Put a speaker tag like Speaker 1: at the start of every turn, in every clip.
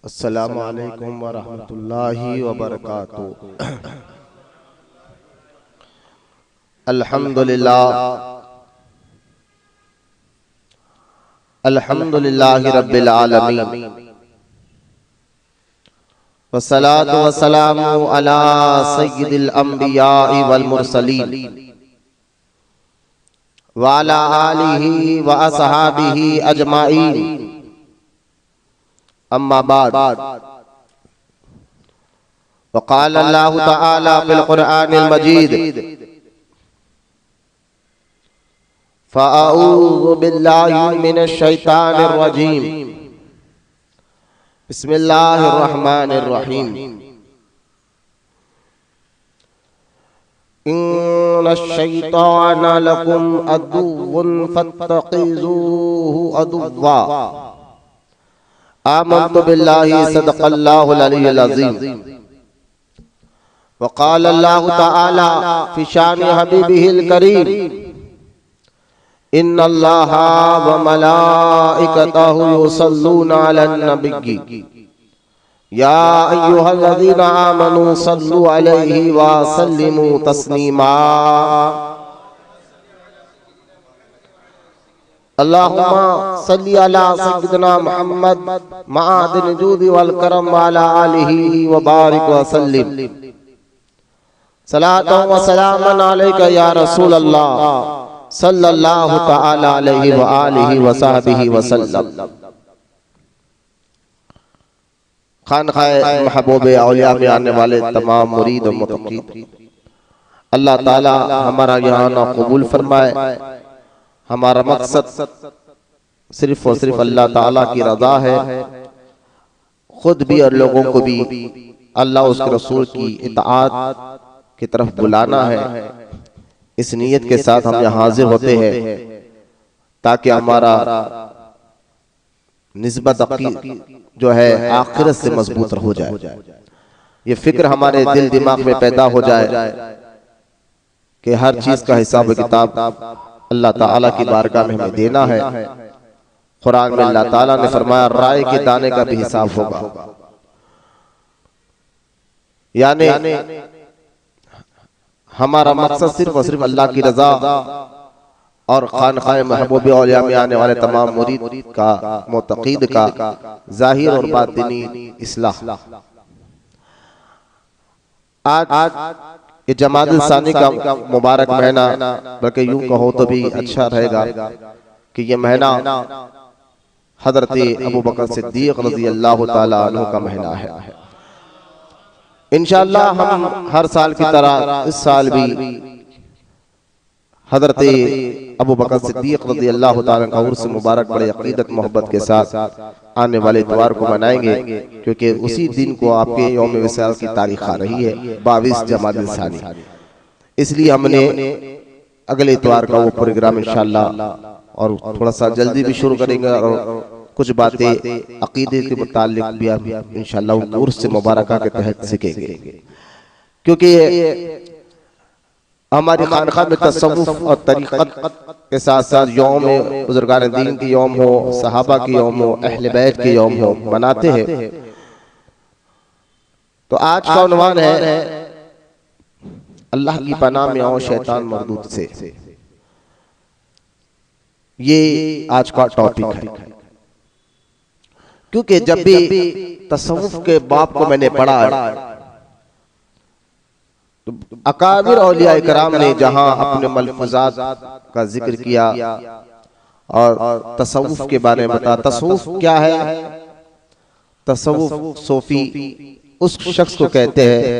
Speaker 1: अस्सलामु अलैकुम व रहमतुल्लाहि व बरकातुहू। अल्हम्दुलिल्लाह अल्हम्दुलिल्लाहि रब्बिल आलमीन वस्सलातु वस्सलामु अला सय्यिदिल अंबिया'i वल मुरसलीन व अला आलिहि व असहाबिहि अजमाइन। अम्मा बाद वक़ाल अल्लाहु तआला फिल क़ुरआनिल मजीद फ़अऊज़ु बिल्लाहि मिनश शैतानिर रजीम बिस्मिल्लाहिर रहमानिर रहीम। इन्नश शैतान लकुम अदुव्वुन फत्तख़िज़ूहु अदुव्वा। आमन्तु बिल्लाहि सदक़ल्लाहुल अलियुल अज़ीम। वक़ाल अल्लाहु तआला फ़ी शानि हबीबिहिल करीम इन्नल्लाहा व मलाइकतहु युसल्लूना अलन नबिय्यि या अय्युहल्लज़ीना आमनू सल्लु अलैहि व सल्लिमू तस्लीमा। अल्लाहुम्मा सल्ली अला सय्यिदिना मुहम्मद मआदिन जूदी वल करम व अला आलिहि व बारिक व सल्लिम। सलातो व सलामन अलैका या रसूल अल्लाह सल्लल्लाहु तआला अलैहि व आलिहि व सहबिहि व सल्लम। खानखाए महबूब औलिया में आने वाले तमाम मुरीद और मुतक़ीद अल्लाह ताला हमारा यहाँ ना कबूल फरमाए। हमारा मकसद सिर्फ और सिर्फ अल्लाह ताला की रज़ा है। खुद भी और लोगों को भी अल्लाह उसके रसूल की इताअत की तरफ बुलाना है। इस नीयत के साथ हम यहाँ हाजिर होते हैं ताकि हमारा निस्बत जो है आखिरत से मजबूत हो जाए। ये फिक्र हमारे दिल दिमाग में पैदा हो जाए कि हर चीज का हिसाब किताब अल्लाह ताला की बारगाह में हमें देना है। कुरान में अल्लाह ताला ने फरमाया राय के दाने का भी हिसाब होगा। यानी हमारा मकसद सिर्फ और सिर्फ अल्लाह की रजा और खानखाए महबूब औलिया में आने वाले तमाम मुरीद का मुतक़ीद का ज़ाहिर और बातिनी इस्लाह। आज ये जमादुल सानी का मुबारक महीना, बल्कि यूं कहो तो भी अच्छा रहेगा कि ये महीना हज़रत अबू बकर सिद्दीक़ रज़ी अल्लाह ताला अन्हु का महीना है। इंशाअल्लाह हम हर साल की तरह इस साल भी हज़रत अबू बकर सिद्दीक़ रज़ी अल्लाह ताला का उर्स मुबारक बड़े अक़ीदत मोहब्बत के साथ आने वाले इतवार को मनाएंगे, क्योंकि उसी दिन को आपके यौम विसाल की तारीख आ रही है 22 जमादुल सानी। इसलिए हमने अगले इतवार का वो प्रोग्राम इंशाअल्लाह और थोड़ा सा जल्दी भी शुरू करेंगे और कुछ बातें अक़ीदे के मुताल्लिक़ भी हम इंशाअल्लाह उर्स से मुबारक के तहत सीखेंगे, क्योंकि हमारी खानखा में तसव्वुफ और तरीक़त के साथ साथ यौम बुज़ुर्गान दीन की यौम हो, सहाबा की यौम हो, अहले बैत की यौम हो, मनाते हैं। तो आज का उन्वान है अल्लाह की पनाह में आओ शैतान मरदूद से। ये आज का टॉपिक है, क्योंकि जब भी तसव्वुफ के बाब को मैंने पढ़ा तो अकाबिर औलिया इकराम ने जहां अपने मलफूजात का जिक्र किया और तसव्वुफ के बारे में बताया। तसव्वुफ क्या है? तसव्वुफ सूफी उस शख्स को कहते हैं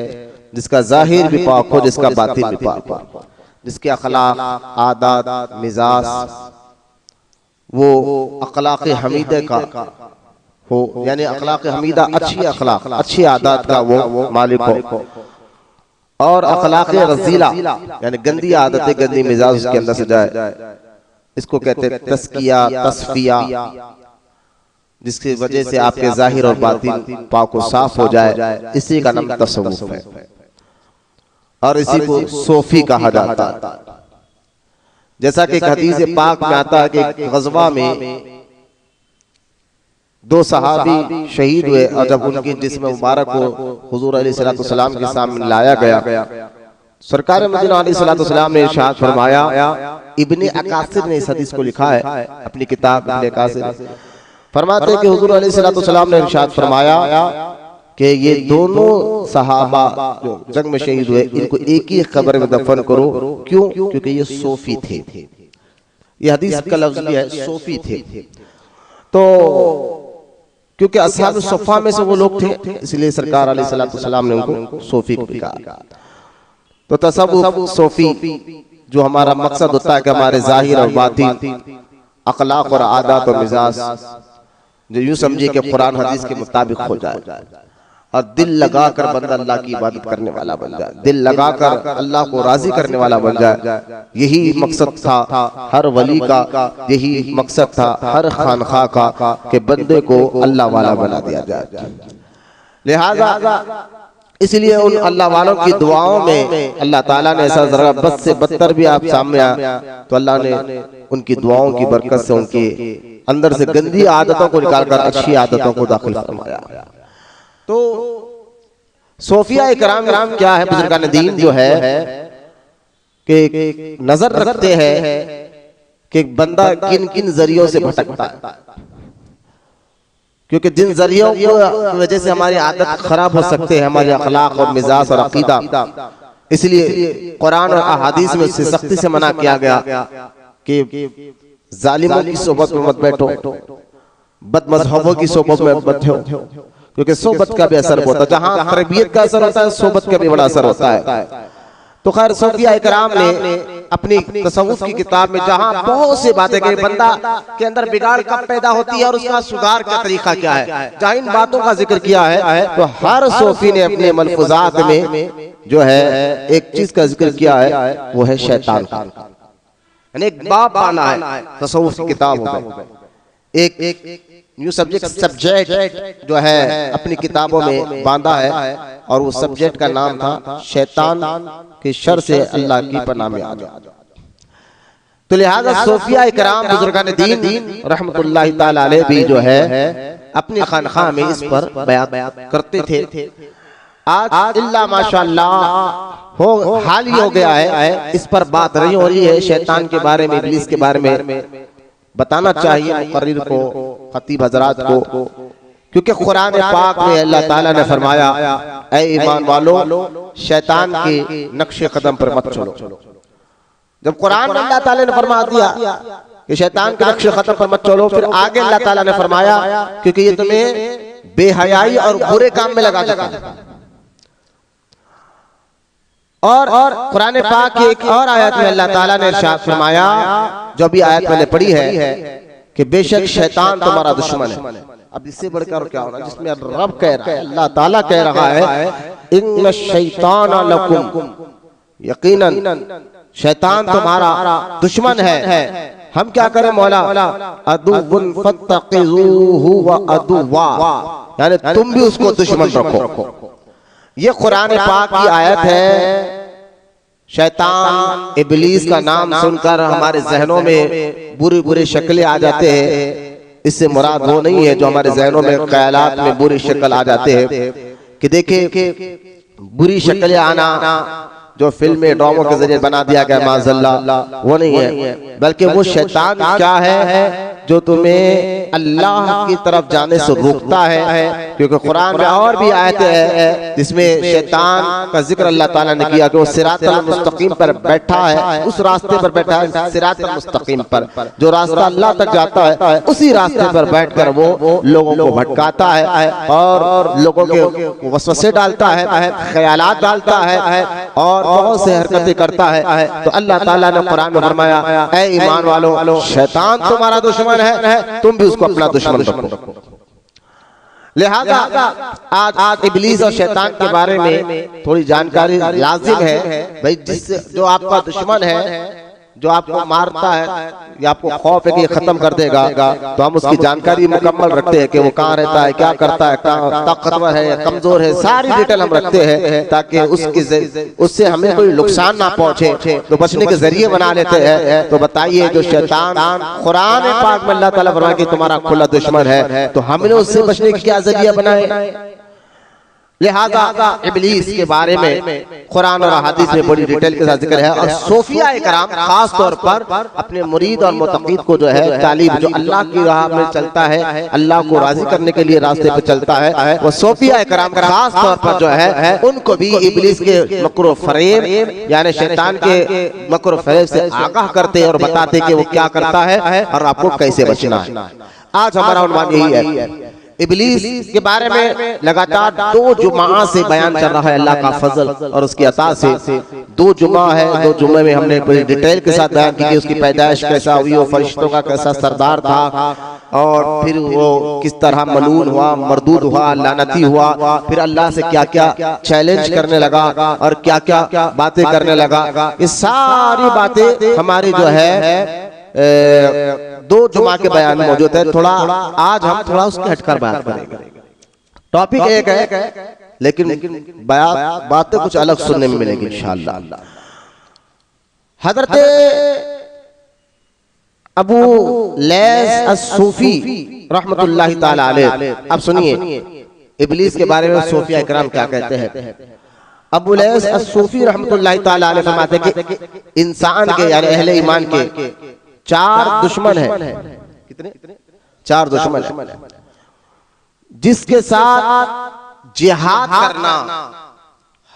Speaker 1: जिसका जाहिर भी पाक हो, जिसका बातिन भी पाक हो, जिसके अखलाक, आदात, मिजाज वो अखलाक हमीदा का हो, यानी अखलाक हमीदा अच्छी अखलाक, अच्छी आदात का वो मालिक हो, और अखलाक रजीला यानी गंदी आदतें, गंदी मिजाज उसके अंदर से जाए। इसको कहते हैं तस्किया, तस्फिया, जिसकी वजह से आपके जाहिर और बातिन पाक और साफ हो जाए। इसी का नाम तसव्वुफ है और इसी को सूफी कहा जाता है। जैसा कि हदीस पाक में आता है कि गज़वा में दो सहाबी शहीद हुए और जब उनकी जिस्म मुबारक को हुजूर अलैहिस्सलाम के सामने लाया गया, सरकार मदीना अलैहिस्सलाम ने इरशाद फरमाया, इब्ने अकासिर ने इस हदीस को लिखा है अपनी किताब इब्ने अकासिर, फरमाते हैं कि हुजूर अलैहिस्सलाम ने इरशाद फरमाया कि ये दोनों सहाबा जो जंग में शहीद हुए इनको एक ही कब्र में दफन करो। क्यों? क्योंकि ये सूफी थे। ये हदीस का लफ्ज़ है, सूफी थे। तो क्योंकि असहाब सुफ़ा में से वो लोग थे, इसलिए सरकार अलैहिस्सलाम ने उनको सूफी कहा। तो तसव्वुफ सूफी जो हमारा मकसद होता है कि हमारे ज़ाहिर और बातिन, अखलाक और आदत और मिजाज जो यूं समझिए कि कुरान हदीस के मुताबिक हो जाए और दिल लगाकर बंदा अल्लाह की इबादत करने वाला बन जाए, दिल लगाकर अल्लाह को राजी करने वाला बन जाए। यही मकसद था हर वली का, यही मकसद था हर खानखा का कि बंदे को अल्लाह वाला बना दिया जाए। लिहाजा इसलिए उन अल्लाह वालों की दुआओं में अल्लाह ताला ने ऐसा जरा बद से बदतर भी आप सामने आया तो अल्लाह ने उनकी दुआओं की बरकत से उनके अंदर से गंदी आदतों को निकालकर अच्छी आदतों को दाखिल फरमाया। तो सूफिया इकराम क्या है, बुजुर्गान दीन जो है कि नजर रखते हैं कि बंदा किन किन जरियों से भटकता है, क्योंकि जिन जरियों की वजह से हमारी आदत खराब हो सकते हैं, हमारे अखलाक और मिजाज और अकीदा, इसलिए कुरान और अहादीस में से सख्ती से मना किया गया कि जालिमों की सोबत में मत बैठो, बदमज़हबों की सोबत में मत बैठो, क्योंकि सोबत का भी असर होता है। जहां तरबियत का असर होता है, सोबत का भी बड़ा असर होता है। तो खैर सूफिया इकराम ने अपनी तसव्वुफ की किताब में जहां बहुत सी बातें कही, बंदा के अंदर बिगाड़ कब पैदा होती है और उसका सुधार का तरीका क्या है, जहां इन बातों का जिक्र किया है, तो हर सूफी ने अपने मलफूजात में जो है एक चीज का जिक्र किया है, वो है शैतान का। यानी एक बाप बाना है तसव्वुफ की किताबों में, एक न्यू सब्जेक्ट जो है अपनी किताबों में बांधा है, और वो सब्जेक्ट का नाम था शैतान के शर से अल्लाह की पनाह में आ जाओ। तो लिहाजा सूफिया इकराम बुजुर्गान दीन रहमतुल्लाहि ताला अलैह भी जो है अपनी खानखा में इस पर बयान करते थे। आज इल्ला माशाअल्लाह हो हाल ही हो गया है, इस पर बात नहीं हो रही है। शैतान के बारे में, इब्लीस के बारे में बताना चाहिए मुकर्रिर को, खतीब हजरात को, क्योंकि कुरान पाक में अल्लाह ताला ने फरमाया, ऐ ईमान वालो शैतान के नक्शे कदम पर मत चलो। जब कुरान में अल्लाह ताला ने फरमा दिया कि शैतान के नक्शे कदम पर मत चलो, फिर आगे अल्लाह ताला ने फरमाया क्योंकि ये तुम्हें बेहयाई और बुरे काम में लगा देगा। और कुरान पाक की एक और आयत में अल्लाह ताला ने इरशाद फरमाया, जो भी आयत मैंने पढ़ी है कि बेशक शैतान तुम्हारा दुश्मन है। अब इससे बढ़कर क्या होना, जिसमें रब कह रहा है, अल्लाह ताला कह रहा है, इन्न शैतान लकुम, यकीनन शैतान तुम्हारा दुश्मन है। हम क्या करें मौला, अदुव्वुन फत्तखिज़ूहु व अदुव्वा, यानी तुम भी उसको दुश्मन रखो। ये कुरान पाक की आयत है। शैतान इब्लीस का नाम सुनकर हमारे जहनों में बुरी बुरी शक्लें आ जाते हैं। इससे मुराद वो नहीं है जो हमारे जहनों में ख्यालात में बुरी शक्ल आ जाते हैं कि देखिए बुरी शक्लें आना जो फिल्म ड्रामों के जरिए बना दिया गया माज़अल्लाह, वो नहीं है, बल्कि वो शैतान क्या है जो तुम्हें अल्लाह की तरफ जाने से रोकता है। क्योंकि कुरान में और भी आयत है जिसमें शैतान का जिक्र अल्लाह ताला ने किया कि वो सिरातल मुस्तकीम पर बैठा है, उस रास्ते पर बैठा है, सिरातल मुस्तकीम पर, जो रास्ता अल्लाह तक जाता है उसी रास्ते पर बैठकर वो लोगों को भटकाता है और लोगों के वसवसे डालता है, ख्यालात डालता है और बहुत से हरकतें करता है। तो अल्लाह ताला ने कुरान में फरमाया, ऐ ईमान वालों शैतान तुम्हारा दुश्मन है, तुम भी उसको अपना दुश्मन रखो। लिहाजा आज इब्लीस और शैतान के बारे में थोड़ी जानकारी लाजिम है भाई। जो आपका दुश्मन है जो आपको मारता है या आपको खौफ है कि ये खत्म कर देगा, तो हम उसकी जानकारी मुकम्मल रखते हैं कि वो कहाँ रहता है, क्या करता है, ताकतवर है या कमजोर है, सारी डिटेल हम रखते हैं ताकि उससे हमें कोई नुकसान ना पहुंचे, तो बचने के जरिए बना लेते हैं। तो बताइए जो शैतान कुरान पाक में अल्लाह ताला फरमाया कि तुम्हारा खुला दुश्मन है, तो हमने उससे बचने के क्या जरिया बनाए। लिहाजा इब्लीस के बारे में कुरान और हदीस में बड़ी डिटेल के साथ जिक्र है। और सूफिया इकराम खास तौर पर अपने मुरीद और मुतक़ीद को जो है तालीम, जो अल्लाह की राह में चलता है, अल्लाह को राजी करने के लिए रास्ते पे चलता है, वो सूफिया इकराम खास तौर पर जो है उनको भी इब्लीस के मकरो फरेब यानी शैतान के मकरो फरेब से आगाह करते और बताते कि वो क्या करता है और आपको कैसे बचना है। आज हमारा उन्वान यही है। इब्लीस के बारे में लगातार 2 जुमा से बयान चल रहा है अल्लाह का फजल और उसकी अता से। 2 जुमा है, 2 जुमे में हमने पूरी डिटेल के साथ बयान की कि उसकी पैदाइश कैसा हुई, वो फरिश्तों का कैसा सरदार था और फिर वो किस तरह मलून हुआ, मरदूद हुआ, लानती हुआ, फिर अल्लाह से क्या क्या चैलेंज करने लगा और क्या क्या बातें करने लगा। ये सारी बातें हमारी जो है 2 जुमा के बयान में मौजूद है। थोड़ा आज हम थोड़ा उसके हटकर बात करेंगे। टॉपिक एक है लेकिन बातें कुछ अलग सुनने में मिलेंगी इंशाअल्लाह। हजरत अबू लैस अस्सूफी रहमतुल्लाहि ताला अलैह, अब सुनिए इब्लीस के बारे में सूफिया इकराम क्या कहते हैं। अबू लैस अस्सूफी रहमतुल्लाहि ताला अलैह फरमाते हैं कि इंसान के यानी अहले ईमान के 4 दुश्मन है। कितने? 4 दुश्मन है जिसके साथ जिहाद करना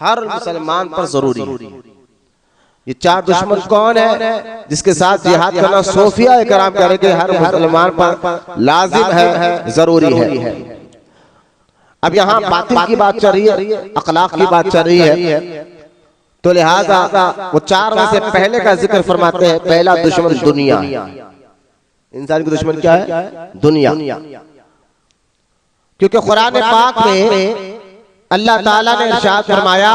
Speaker 1: हर मुसलमान पर जरूरी है। ये 4 दुश्मन कौन है जिसके साथ जिहाद करना सूफिया इकराम कह रहे कि हर मुसलमान पर लाजिम है, जरूरी है। अब यहाँ बातिल की बात चल रही है, अखलाक की बात चल रही है, तो लिहाजा वो 4 में से पहले का जिक्र फरमाते हैं। पहला दुश्मन दुनिया। इंसान की दुश्मन क्या है? दुनिया। क्योंकि कुरान पाक में अल्लाह ताला ने इरशाद फरमाया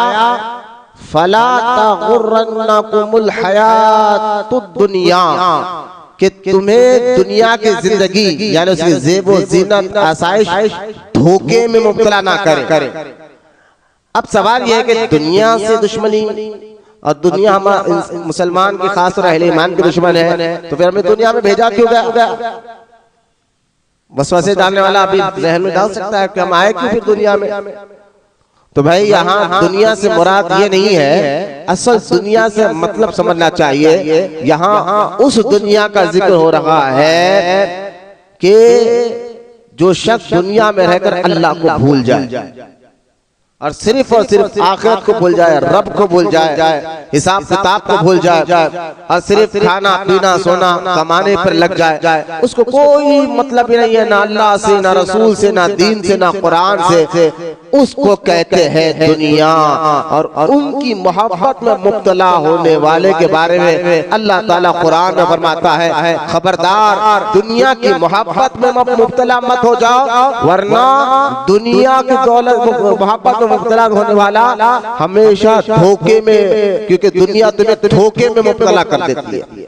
Speaker 1: फला तगुर्रन्नकुमुल हयातुद दुनिया, कि तुम्हें दुनिया की जिंदगी यानी उसकी ज़ेबो ज़ीनत आसाइश धोखे में मुब्तला ना करे। अब सवाल यह है कि दुनिया से दुश्मनी और दुनिया हमारे मुसलमान की खास और अहले ईमान की दुश्मन है, तो फिर हमें दुनिया में भेजा क्यों गया? वसवसे डालने वाला अभी जहन में डाल सकता है कि हम आए क्यों फिर दुनिया में। तो भाई यहाँ दुनिया से मुराद ये नहीं है, असल दुनिया से मतलब समझना चाहिए। यहाँ उस दुनिया का जिक्र हो रहा है कि जो शख्स दुनिया में रहकर अल्लाह को भूल जाए और सिर्फ आखिरत को भूल जाए, रब को भूल जाए, हिसाब किताब को भूल जाए और सिर्फ खाना पीना सोना कमाने पर लग जाए, उसको कोई मतलब ही नहीं है ना अल्लाह से, ना रसूल से, ना दीन से, ना कुरान से। उसको कहते हैं दुनिया। और उनकी मोहब्बत में मुब्तला होने वाले के बारे में अल्लाह ताला कुरान में फरमाता है खबरदार दुनिया की मोहब्बत में मुब्तला मत हो जाओ, वरना दुनिया की दौलत मोहब्बत में मुब्तला होने वाला हमेशा धोखे में, क्योंकि दुनिया तुम्हें धोखे में मुब्तला कर देती है।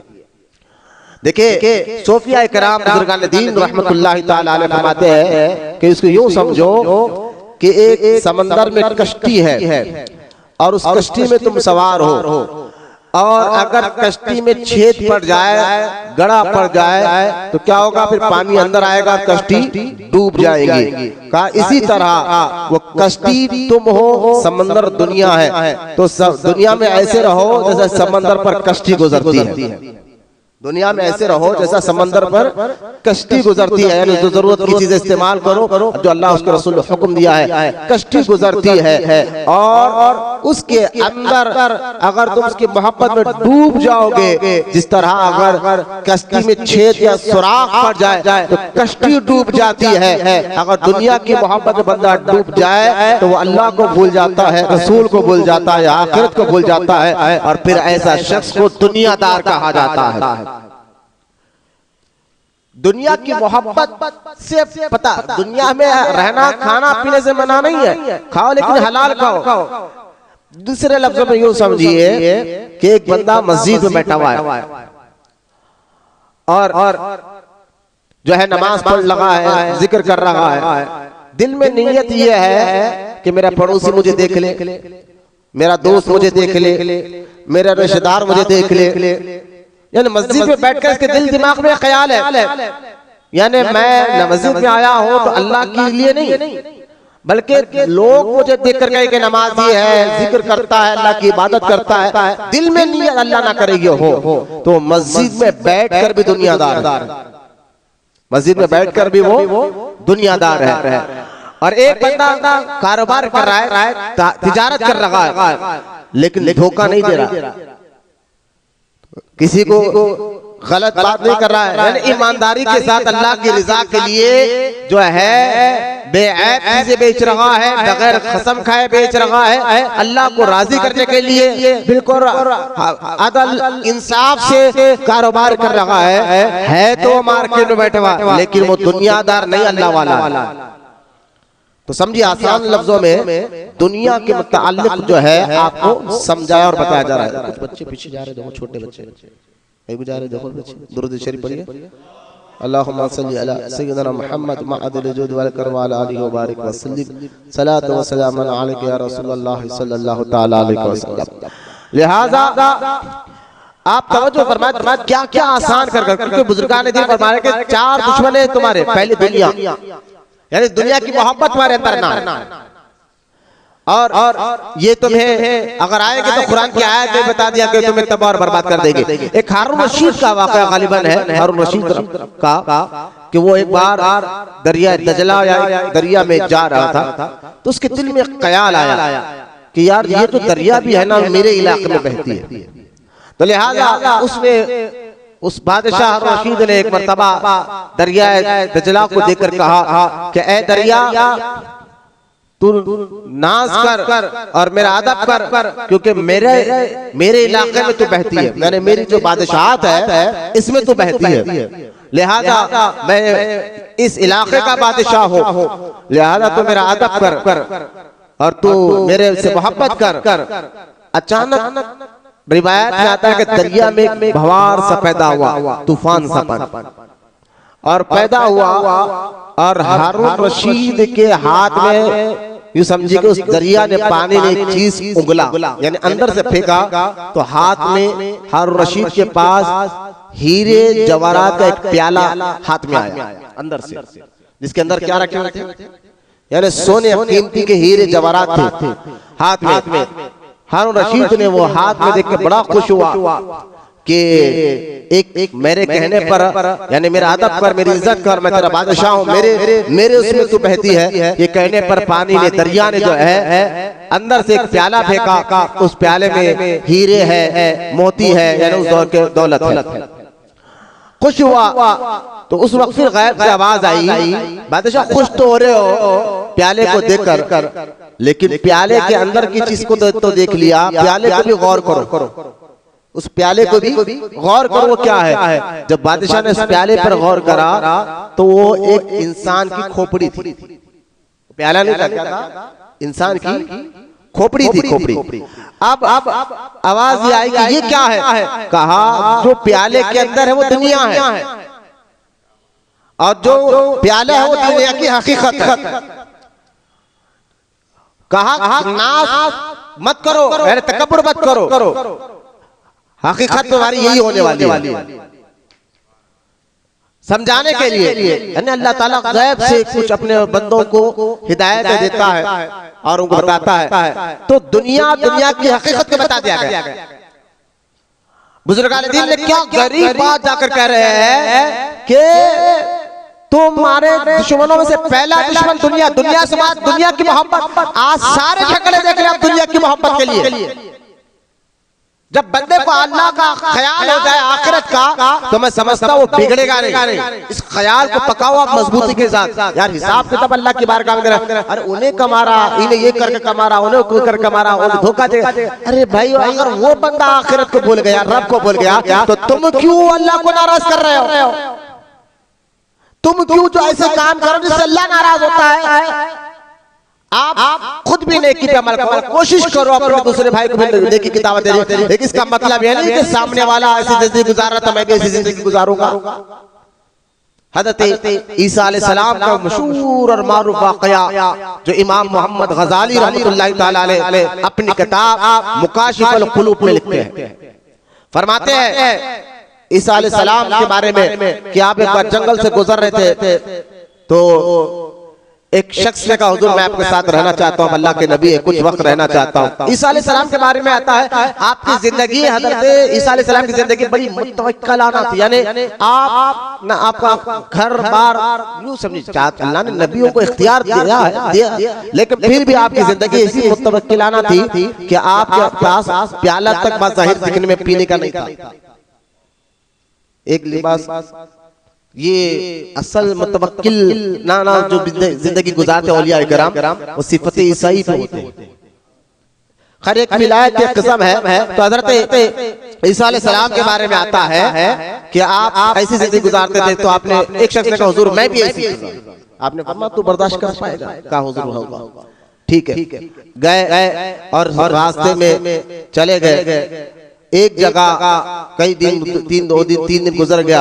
Speaker 1: देखिए सूफिया इकराम बुजुर्गान दीन रहमतुल्लाहि ताला अलैह फरमाते हैं कि इसको यूं समझो कि एक समंदर में कश्ती है और उस कश्ती में तुम सवार हो और अगर कश्ती में छेद पड़ जाए, गड़ा पड़ जाए, तो क्या होगा? फिर पानी अंदर आएगा, कश्ती डूब जाएगी। कहा इसी तरह वो कश्ती तुम हो, समंदर दुनिया है, तो दुनिया में ऐसे रहो जैसे समंदर पर कश्ती गुजरती है। दुनिया में ऐसे रहो जैसा समंदर पर कश्ती गुजरती है, यानी जो जरूरत की चीजें इस्तेमाल करो जो अल्लाह उसके रसूल ने हुक्म दिया है, कश्ती गुजरती है। और उसके अंदर अगर तुम उसकी मोहब्बत में डूब जाओगे, जिस तरह अगर कश्ती में छेद या सुराख पड़ जाए तो कश्ती डूब जाती है, अगर दुनिया की मोहब्बत में बंदा डूब जाए तो वो अल्लाह को भूल जाता है, रसूल को भूल जाता है, आखिरत को भूल जाता है, और फिर ऐसा शख्स को दुनियादार कहा जाता है। दुनिया की मोहब्बत से पता, दुनिया में रहना खाना पीने से मना नहीं है, खाओ लेकिन हलाल खाओ, दूसरे लफ्जों में यूं समझिए कि एक बंदा मस्जिद में बैठा हुआ है और जो है नमाज पढ़ लगा है, जिक्र कर रहा है, दिल में नीयत ये है कि मेरा पड़ोसी मुझे देख ले, मेरा दोस्त मुझे देख ले, मेरा रिश्तेदार मुझे देख ले। यानी मस्जिद में बैठकर इसके दिल दिमाग में ख्याल है, यानी मैं मस्जिद में आया हूं तो अल्लाह के लिए नहीं, बल्कि लोग मुझे देख कर कहे कि नमाजी है, जिक्र करता है, अल्लाह की इबादत करता है, दिल में नियत अल्लाह ना करेगी हो तो मस्जिद में बैठकर भी दुनियादार है, मस्जिद में बैठकर भी वो दुनियादार है। और एक बंदा कारोबार कर रहा है, तिजारत कर रहा है, लेकिन धोखा नहीं दे रहा, किसी को गलत बात नहीं कर रहा है, यानी ईमानदारी के साथ अल्लाह की रज़ा के लिए जो है बेऐब चीजें बेच रहा है, बगैर कसम खाए बेच रहा है, अल्लाह को राजी करने के लिए बिल्कुल अदल इंसाफ से कारोबार कर रहा है तो मार्केट में बैठा हुआ, लेकिन वो दुनियादार नहीं, अल्लाह वाला। तो समझिए आसान लफ्जों में दुनिया के मुताल्लिक जो है आपको समझाया और बताया जा रहा है। कुछ बच्चे पीछे जा रहे, देखो छोटे बच्चे कहीं जा रहे, देखो दुरूद शरीफ पढ़िए, अल्लाहुम्मा सल्ली अला सय्यिदना मुहम्मद मअदिल जुद वल करम व अला आलिहि व बारिक व सल्लिम सलातु व सलाम अलैका या रसूलल्लाह सल्लल्लाहु तआला अलैहि वसल्लम। लिहाजा आप तवज्जो फरमाए क्या क्या आसान कर क्योंकि बुजुर्गान दीन फरमाया कि चार दुश्मन है तुम्हारे, पहले दुनिया, यानी दुनिया की मोहब्बत तुम्हारे अंदर ना, और ये तुम्हें अगर आएगी तो कुरान की आयत में बता दिया कि तुम्हें तबाह और बर्बाद कर देगी। एक हारून रशीद का वाक़या गालिबन है, हारून रशीद का कि वो एक बार दरिया दजला या दरिया में जा रहा था तो उसके दिल में ख्याल आया कि यार ये तो दरिया भी है ना, मेरे इलाके में बहती है। तो लिहाजा उसने उस बादशाह हारून रशीद ने एक मर्तबा दरिया दजला को देखकर कहा कि ए दरिया तू नाज कर और मेरा अदब कर, क्योंकि मेरे इलाके में तू बहती है, यानी मेरी जो बादशाहत है इसमें तू बहती है, लिहाजा मैं इस इलाके का बादशाह हूँ, लिहाजा तू मेरा अदब कर और तू मेरे से मोहब्बत कर। अचानक रिवायत में आता है कि दरिया में भंवर सा पैदा हुआ, तूफान सा और पैदा हुआ और हारून रशीद के हाथ में यूं समझिए कि उस दरिया ने पानी ने एक चीज उगला, यानी अंदर से फेंका तो हाथ में हारून रशीद के पास हीरे जवाहरात का एक प्याला हाथ में आया अंदर से, जिसके अंदर क्या रखे हुए थे, यानी सोने कीमती के हीरे जवाहरात थे हाथ में। हारून रशीद ने वो हाथ में देख के बड़ा खुश हुआ कि एक मेरे कहने पर, यानी मेरा अदब कर, मेरी इज्जत कर, मैं तेरा बादशाह हूँ, मेरे उसमें तू बहती है, ये कहने पर पानी ने, दरिया ने जो है अंदर से एक प्याला फेंका, उस प्याले में हीरे है, मोती है, यानी उस दौर के दौलत है। खुश हुआ तो उस वक्त फिर गैब से आवाज आई, बादशाह खुश तो हो रहे हो प्याले को देखकर, लेकिन प्याले के अंदर की चीज को तो देख लिया, प्याले को भी गौर करो, उस प्याले को भी गौर करो वो क्या है। जब बादशाह ने उस प्याले पर गौर करा तो वो एक इंसान की खोपड़ी थी, प्याला नहीं था, क्या था, इंसान की खोपड़ी थी, खोपड़ी। अब आवाज ये आई कि ये क्या है, कहा जो प्याले के अंदर है वो दुनिया है और जो प्याला है वो दुनिया की हकीकत है। कहा नाज मत करो, तकब्बुर मत करो, हकीकत तुम्हारी यही होने वाली है। समझाने के लिए अल्लाह ताला गैब से कुछ अपने बंदों को हिदायत देता है और उनको बताता है, तो दुनिया की हकीकत को बता दिया गया। बुजुर्गान दीन ने क्या गरीब बात जाकर कह रहे हैं कि तुम्हारे दुश्मनों में से पहला दुश्मन दुनिया समाज, दुनिया की मोहब्बत। आज सारे झगड़े देख रहे हैं दुनिया की मोहब्बत के लिए। जब बंदे को अल्लाह का ख्याल हो जाए आखिरत का, तो मैं समझता हूँ वो बिगड़ेगा नहीं। इस ख्याल को पकाओ आप मजबूती के साथ। यार हिसाब किताब अल्लाह की बारगाह में करा, अरे उन्हें कमारा, इन्हें ये करके कमारा, उन्हें करके कमारा, उन्हें धोखा दे। अरे भाई अगर वो बंदा आखिरत को भूल गया, रब को भूल गया, तो तुम क्यों अल्लाह को नाराज कर रहे हो? तुम क्यों जो ऐसे काम करो जिससे अल्लाह नाराज होता है? आप खुद खुद भी नेकी पे अमल करो, कोशिश करो अपने दूसरे भाई को भी नेकी की दावत देने। लेकिन इसका मतलब यह नहीं कि सामने वाला ऐसी जिंदगी गुजार रहा था मैं भी ऐसी जिंदगी गुजारूंगा। हज़रत ईसा अलैहिस्सलाम का मशहूर और मारूफ वाक़या जो इमाम मोहम्मद गज़ाली रहमतुल्लाहि तआला अलैह अपनी किताब मुकाशिफुल क़ुलूब में लिखते हैं, फरमाते हैं ईसा अलैहिस्सलाम के बारे में कि आप एक बार जंगल से गुजर रहे थे तो एक शख्स ने कहा हुजूर मैं आपके साथ रहना चाहता हूँ, अल्लाह के नबी है, कुछ वक्त रहना चाहता हूँ। ईसा अलैहिस्सलाम के बारे में आता है आपकी जिंदगी, हज़रत ईसा अलैहिस्सलाम की जिंदगी बड़ी मुतवक्किलाना थी, यानी आप ना आपका घर बार यूं समझिए, अल्लाह ने नबियों को इख्तियार दिया, लेकिन फिर भी आपकी जिंदगी ऐसी मुतवक्किलाना थी कि आपके पास प्याला तक बाज़ाहिर दिखने में पीने का नहीं था, एक लिबास। ये असल मुतवक्किल ना जो जिंदगी गुजारते औलिया किराम वो सिफत ईसाई पे होते हैं। खैर एक विलायत की किस्म है, तो हज़रत ईसा अलैहिस्सलाम के बारे में आता है कि आप ऐसी जिंदगी गुजारते थे तो आपने एक शख्स ने कहा हुजूर मैं भी ऐसी, आपने फरमाया तू बर्दाश्त कर पाएगा, कहा हुजूर होगा, ठीक है। गए और रास्ते में चले गए, एक जगह कई दिन तीन दिन गुजर गया,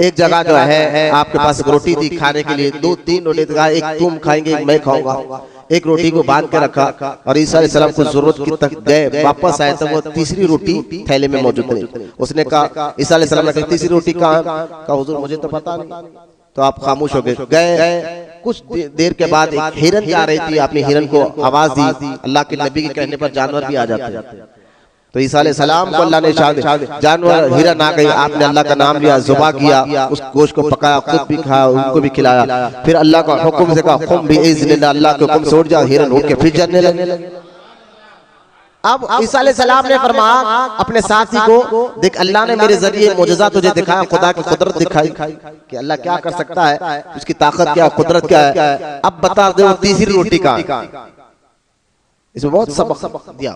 Speaker 1: एक जगह जो है आपके पास रोटी थी खाने के लिए, 2-3 रोटी थी, एक तुम खाएंगे एक मैं खाऊंगा, एक रोटी को बांध के रखा और ईसा अलैहिस्सलाम को जरूरत की तक गए, वापस आए तो वो तीसरी रोटी थैले में मौजूद नहीं। उसने कहा ईसा अलैहिस्सलाम ने कहा तीसरी रोटी कहा हुजूर मुझे तो पता नहीं, तो आप खामोश हो गए। कुछ देर के बाद एक हिरन जा रही थी, आपने हिरन को आवाज दी, अल्लाह के नबी के कहने पर जानवर भी आ जाते हैं, तो ईसा अलैहिस्सलाम को अल्लाह ने जानवर हिरन आ गई, आपने अल्लाह का नाम लिया, ज़ुबा किया, उस गोश्त को पकाया, खुद भी खाया, उनको भी खिलाया, फिर अल्लाह का हुक्म से कहा खुम भी इज़्निल्लाह, अल्लाह के हुक्म से उठ जा, हिरन उठ के फिर चलने लगे। अब ईसा अलैहिस्सलाम ने फरमाया अपने साथी को देख अल्लाह ने मेरे जरिए मुजज़ा तुझे दिखाया, खुदा की कुदरत दिखाई कि अल्लाह क्या कर सकता है, उसकी ताकत क्या, कुदरत क्या है, अब बता दो तीसरी रोटी का। इसमें बहुत सबक दिया,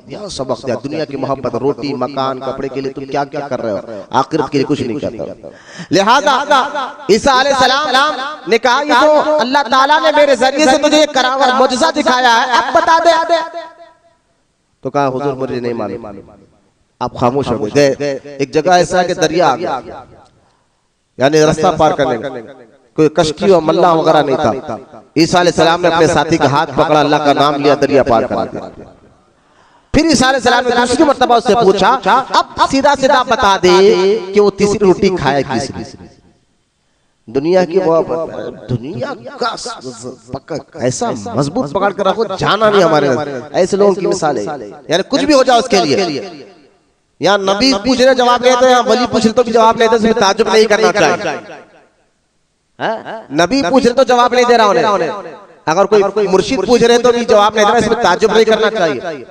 Speaker 1: दुनिया की मोहब्बत, रोटी मकान कपड़े के लिए तुम क्या क्या कर रहे हो, आखिरत के लिए कुछ नहीं करता। लिहाजा ईसा अलैहिस्सलाम ने कहा ये तो अल्लाह ताला ने मेरे जरिए से तुझे एक करामा मुजज़ा दिखाया है, अब बता दे। तो कहा हुजूर मुझे नहीं मालूम, आप खामोश हो गए। एक जगह ऐसा कि दरिया आ गया, यानी रास्ता पार करने का कोई कश्ती और मल्ला वगैरह नहीं था। ईसा अलैहिस्सलाम ने अपने साथी का हाथ पकड़ा, अल्लाह का नाम लिया, दरिया पार करा दिया। फिर ईसा अलैहिस्सलाम ने दूसरी मर्तबा उससे पूछा अब सीधा सीधा बता दे कि वो तीसरी रोटी खाए किसने। दुनिया की दुनिया का ऐसा मजबूत पकड़ कर रखो, जाना नहीं हमारे ऐसे लोगों की मिसाल है, यानी कुछ भी हो जाए उसके लिए। यहाँ नबी पूछ रहे जवाब लेते हैं, वली पूछ रहे तो भी जवाब लेते हैं, ताज्जुब नहीं करना चाहिए। नबी पूछ रहे तो जवाब नहीं दे रहा उन्हें, अगर कोई मुर्शिद पूछ रहे तो भी जवाब नहीं दे रहा, इसमें ताज्जुब नहीं करना चाहिए।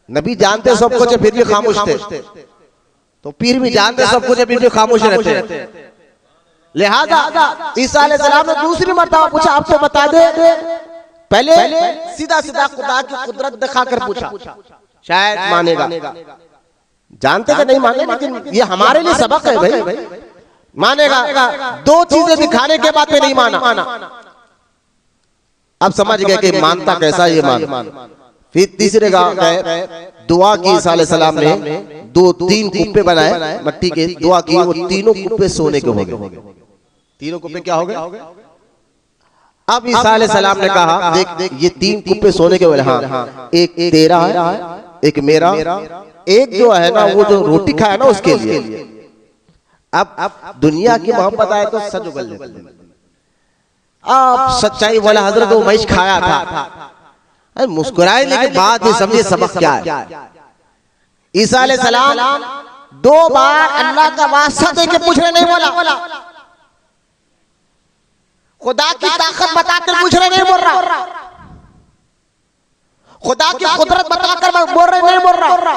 Speaker 1: नबी जानते सब कुछ फिर भी खामोश थे, तो पीर भी जानते सब कुछ फिर भी खामोश रहते। लिहाजा ईसा अलैहिस्सलाम ने दूसरी मर्तबा पूछा आप तो बता दे, पहले सीधा सीधा खुदा की कुदरत दिखाकर पूछा, शायद मानेगा। जानते कि नहीं माने, लेकिन ये हमारे लिए सबक है भाई, मानेगा। दो चीजें दिखाने के बाद में नहीं माना, अब समझ गए कि मानता कैसा ये मान। फिर तीसरे गांव गए, दुआ की ईसा अलैहिस्सलाम ने, 2-3 कुप्पे बनाए मिट्टी के, दुआ की, वो तीनों कुप्पे सोने के हो गए। तीनों कुप्पे क्या हो गए? अब ईसा अलैहिस्सलाम ने कहा देख ये 3 कुप्पे सोने के हो गए, हाँ एक तेरा है, एक मेरा, एक जो है ना वो जो रोटी खाया ना उसके लिए। अब दुनिया की मोहब्बत आए तो सच उगल जाती है। अब सच्चाई वाला हजरत उमैश खाया था, मुस्कुराए, लेकिन बाद में समझे सबक क्या है। ईसा अलैहिस्सलाम 2 बार अल्लाह का वास्ता देके पूछ रहे, नहीं बोला, खुदा की ताकत बताकर पूछ रहे, नहीं बोल रहा, खुदा की कुदरत बताकर बोल रहे, नहीं बोल रहा,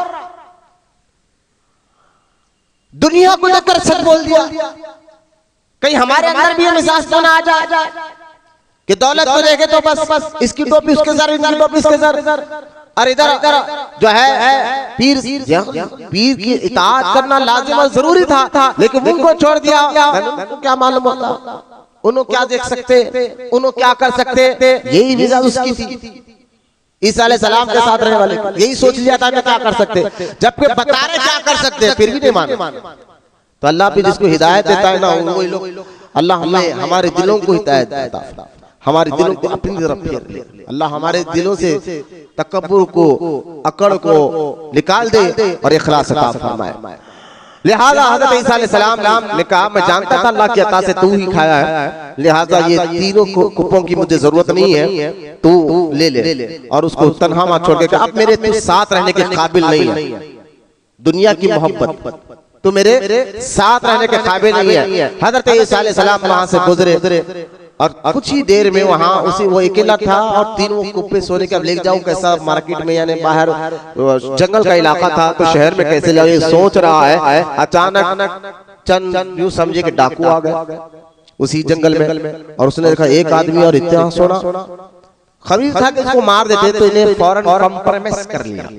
Speaker 1: दुनिया को लेकर सच बोल दिया। कहीं हमारे अंदर भी मिजाज तो ना आ जाए कि दौलत को देखे तो बस इसकी टोपी उसके सर, इनकी टोपी इसके सर, और इधर जो है पीर की इताअत करना लाजिम और जरूरी था, लेकिन उनको छोड़ दिया। क्या मालूम होता, उन्होंने क्या देख सकते, उन्होंने क्या कर सकते, यही मिजाज उसकी थी। ईसा अलैहिस्सलाम के साथ रहने वाले यही सोच लिया था मैं क्या कर सकते, जबकि बता रहे क्या कर सकते फिर भी नहीं माने। तो अल्लाह भी जिसको हिदायत देता है ना वही लोग, अल्लाह हमें हमारे दिलों को हिदायत देता है, हमारे दिलों को अपनी तरफ फेर ले। अल्लाह हमारे दिलों से तकब्बुर को, अकड़ को निकाल दे और इखलास अता फरमाए। लिहाजा हज़रत ईसा अलैहिस्सलाम ने कहा मैं जानता था अल्लाह की अता से तू ही खाया है, लिहाजा ये तीनों कुपों की मुझे जरूरत नहीं है, तू ले ले। और उसको तन्हा मत छोड़ के अब मेरे तू साथ रहने के काबिल नहीं है, दुनिया की मोहब्बत तो मेरे साथ रहने के काबिल नहीं है। हज़रत ईसा अलैहिस्सलाम वहां से गुजरे और कुछ ही देर में वहां उसी वो अकेला था और तीनों कुप्पे सोने के। अब ले जाऊं कैसा मार्केट में, यानी बाहर जंगल का इलाका था तो शहर में कैसे जाऊं ये सोच रहा है। अचानक चंद यूं समझे कि डाकू आ गए उसी जंगल में और उसने देखा एक आदमी और इतना सोना खबीर था कि इसको मार देते तो इन्हें फौरन कॉम्प्रोमाइज कर लिया।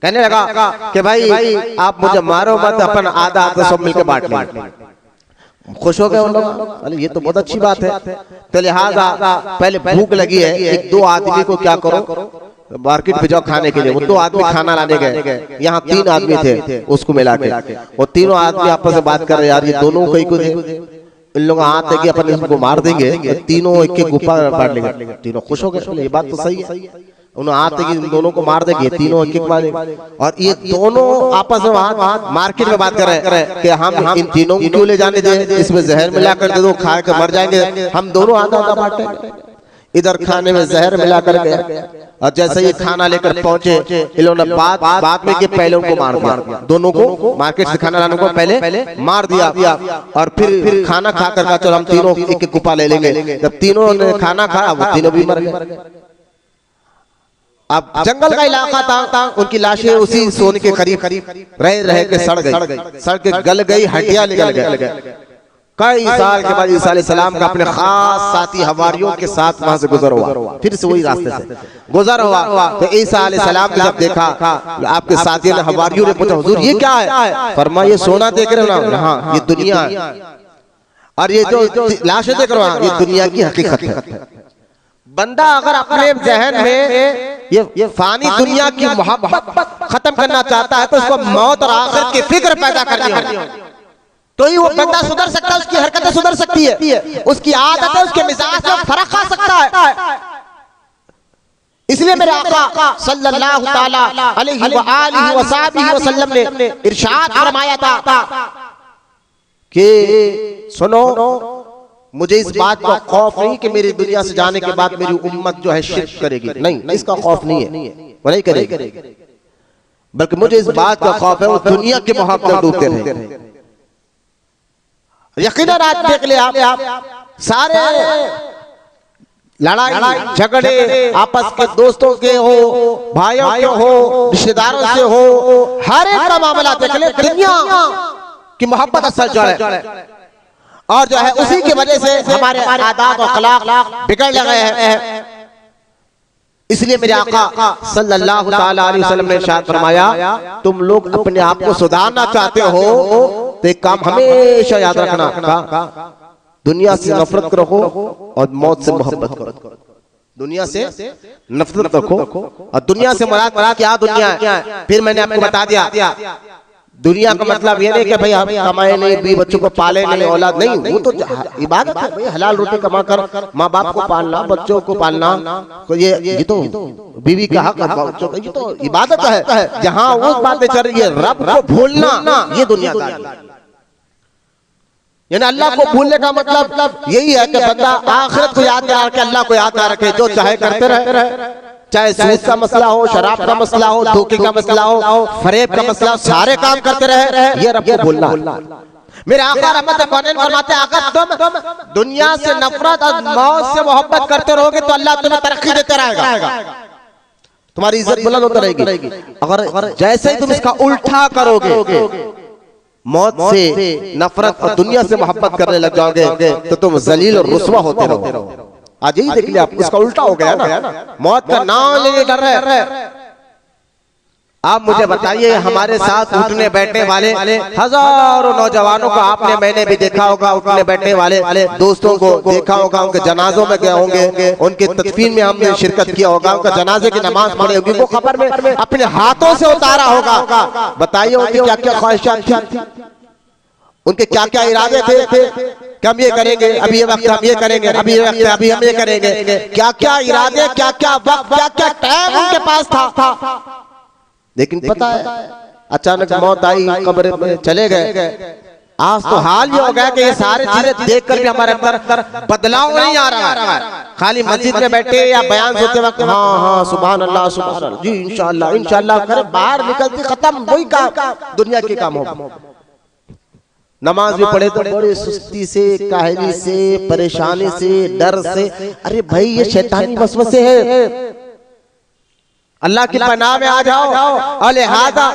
Speaker 1: कहने लगा कि भाई आप मुझे मारो मत, अपन आधा आधा सब मिलकर बांट लें। खुश हो गए उन लोग, ये तो बहुत अच्छी बात है। तो लिहाजा पहले भूख लगी है, एक दो आदमी को क्या करो मार्केट पे जाओ खाने के लिए। वो दो आदमी खाना लाने गए, यहाँ तीन आदमी थे उसको मिला के, और तीनों आदमी आपस में बात कर रहे यार ये दोनों कहीं को इन लोग हाथ है कि अपन इसको मार देंगे, तीनों एक एक गुफा बांट लेंगे। तीनों खुश हो गए, ये बात तो सही है, उन्होंने हाथ है कि इन दोनों को मार देंगे, तीनों एक एक मारेंगे। और ये दोनों आपस में वहां मार्केट में बात कर रहे हैं कि हम इन तीनों को क्यों ले जाने दें, इसमें जहर मिला कर दे दो, खा कर मर जाएंगे, हम दोनों आधा आधा बांटेंगे। इधर खाने में जहर मिला कर गया और जैसे ये खाना लेकर पहुंचे इन्होंने बाद में के पहले उनको मार दिया, दोनों को मार्केट से खाना लाने को पहले मार दिया। और फिर खाना खा कर चलो हम तीनों एक एक गुफा ले लेंगे। जब तीनों ने खाना खाया वो तीनों भी मर गए। अब जंगल का इलाका था, उनकी लाशें उसी सोने के करीब रह के सड़ के गल गई, हड्डियां निकल गई। कई साल के बाद ईसा अलैहिस्सलाम का अपने खास साथी हवारियों के साथ वहां से गुजर हुआ, फिर से वही रास्ते से गुजर हुआ। तो ईसा अलैहिस्सलाम ने जब देखा आपके साथियों ने हवारियों ने पूछा हुजूर ये क्या है? फरमाया ये सोना देख रहे हो ना, हाँ ये दुनिया है, और ये जो लाशें देख रहे हो ये दुनिया की हकीकत है। बंदा अगर अपने जहन में ये फानी दुनिया की मोहब्बत खत्म करना चाहता है तो उसको मौत और आखिरत की फिक्र पैदा करनी होगी, तो ही वो बंदा सुधर सकता है, उसकी हरकतें सुधर सकती है, उसकी आदतें उसके मिजाज में फर्क आ सकता है। इसलिए मेरे आका सल्लल्लाहु ताला अलैहि व आलिहि व सहाबिहि वसल्लम ने इरशाद फरमाया था कि सुनो मुझे इस बात का खौफ नहीं कि मेरी दुनिया से जाने के बाद मेरी उम्मत जो है शिर्क करेगी, नहीं इसका खौफ नहीं है, वो नहीं करेगी, बल्कि मुझे इस बात का खौफ है वो दुनिया की मोहब्बत डूबते रहे। यकीनन आज देख ले आप सारे लड़ाई झगड़े आपस के दोस्तों के हो, भाइयों के हो, रिश्तेदारों से हो, हर एक का मामला देख ले दुनिया की मोहब्बत असर जड़ है, और जो है उसी की वजह से हमारे आदाब और अखलाक बिगड़ गए हैं। इसलिए मेरे आका सल्लल्लाहु ताला अलैहि वसल्लम ने इरशाद फरमाया तुम लोग अपने आप को सुधारना चाहते हो तो एक काम हमेशा याद रखना, दुनिया से नफरत रखो और मौत से मोहब्बत करो। दुनिया से नफरत रखो और दुनिया से मुराद क्या दुनिया है? फिर मैंने आपको बता दिया दुनिया का मतलब ये नहीं कि भाई हम कमाए नहीं, बीवी बच्चों को पाले नहीं, औलाद नहीं, वो तो इबादत है भाई, हलाल रोटी कमा कर माँ बाप को पालना, बच्चों को पालना, तो ये तो बीवी का हक है, बच्चों का ये तो इबादत है। जहाँ वो बातें चल रही है रब को भूलना, ये दुनिया का यानी अल्लाह को भूलने का मतलब यही है कि बंदा आखिरत को याद ना रखे, अल्लाह को याद ना रखे, जो चाहे करते रहे, चाहे सूद का मसला हो, शराब का मसला हो, धोखे का मसला हो, फरेब का मसला हो, सारे काम करते रहे, ये रब को भूलना। मेरे आका रहमत कौनैन फरमाते हैं अगर तुम दुनिया से नफरत और मौत से मोहब्बत करते रहोगे तो अल्लाह तुम्हें तरक्की देते रहेगा, तुम्हारी इज्जत बुलंद होती रहेगी। अगर जैसे ही तुम इसका उल्टा करोगे, मौत से नफरत और दुनिया से मोहब्बत करने लग जाओगे तो तुम जलील और रुस्वा होते रहोगे। आज यही देख लिया आप, इसका उल्टा हो गया ना, मौत का नाम लेने डर है, आप मुझे बताइए, हमारे साथ उठने बैठने वाले हजारों नौजवानों को आपने मैंने भी देखा होगा, उठने बैठने वाले दोस्तों को देखा होगा, उनके जनाजों में गए होंगे, उनके तदफीन में हमने शिरकत किया होगा, उनका जनाजे की नमाज पढ़ी होगी, वो खबर में अपने हाथों से उतारा होगा। बताइए उनकी क्या क्या ख्वाहिशात थी, उनके क्या क्या इरादे थे कि हम ये करेंगे, अभी ये वक्त हम ये करेंगे, अभी ये वक्त अभी हम ये करेंगे, क्या क्या इरादे, क्या क्या वक्त, क्या क्या टाइम उनके पास था। लेकिन पता है अचानक मौत आई, कब्र में चले गए। आज तो हाल ये हो गया कि ये सारी चीजें देखकर भी हमारे अंदर बदलाव नहीं आ रहा है। खाली मस्जिद में बैठे या बयान सुनते वक्त हाँ हाँ सुभान अल्लाह जी इंशाअल्लाह इंशाअल्लाह करे, बाहर निकलती खत्म वही काम, दुनिया के काम हो। नमाज भी पढ़े तो बड़ी सुस्ती से, काहली से, परेशानी से, डर से। अरे भाई ये शैतानी वसवसे है, अल्लाह की पनाह में आ जाओ और लिहाजा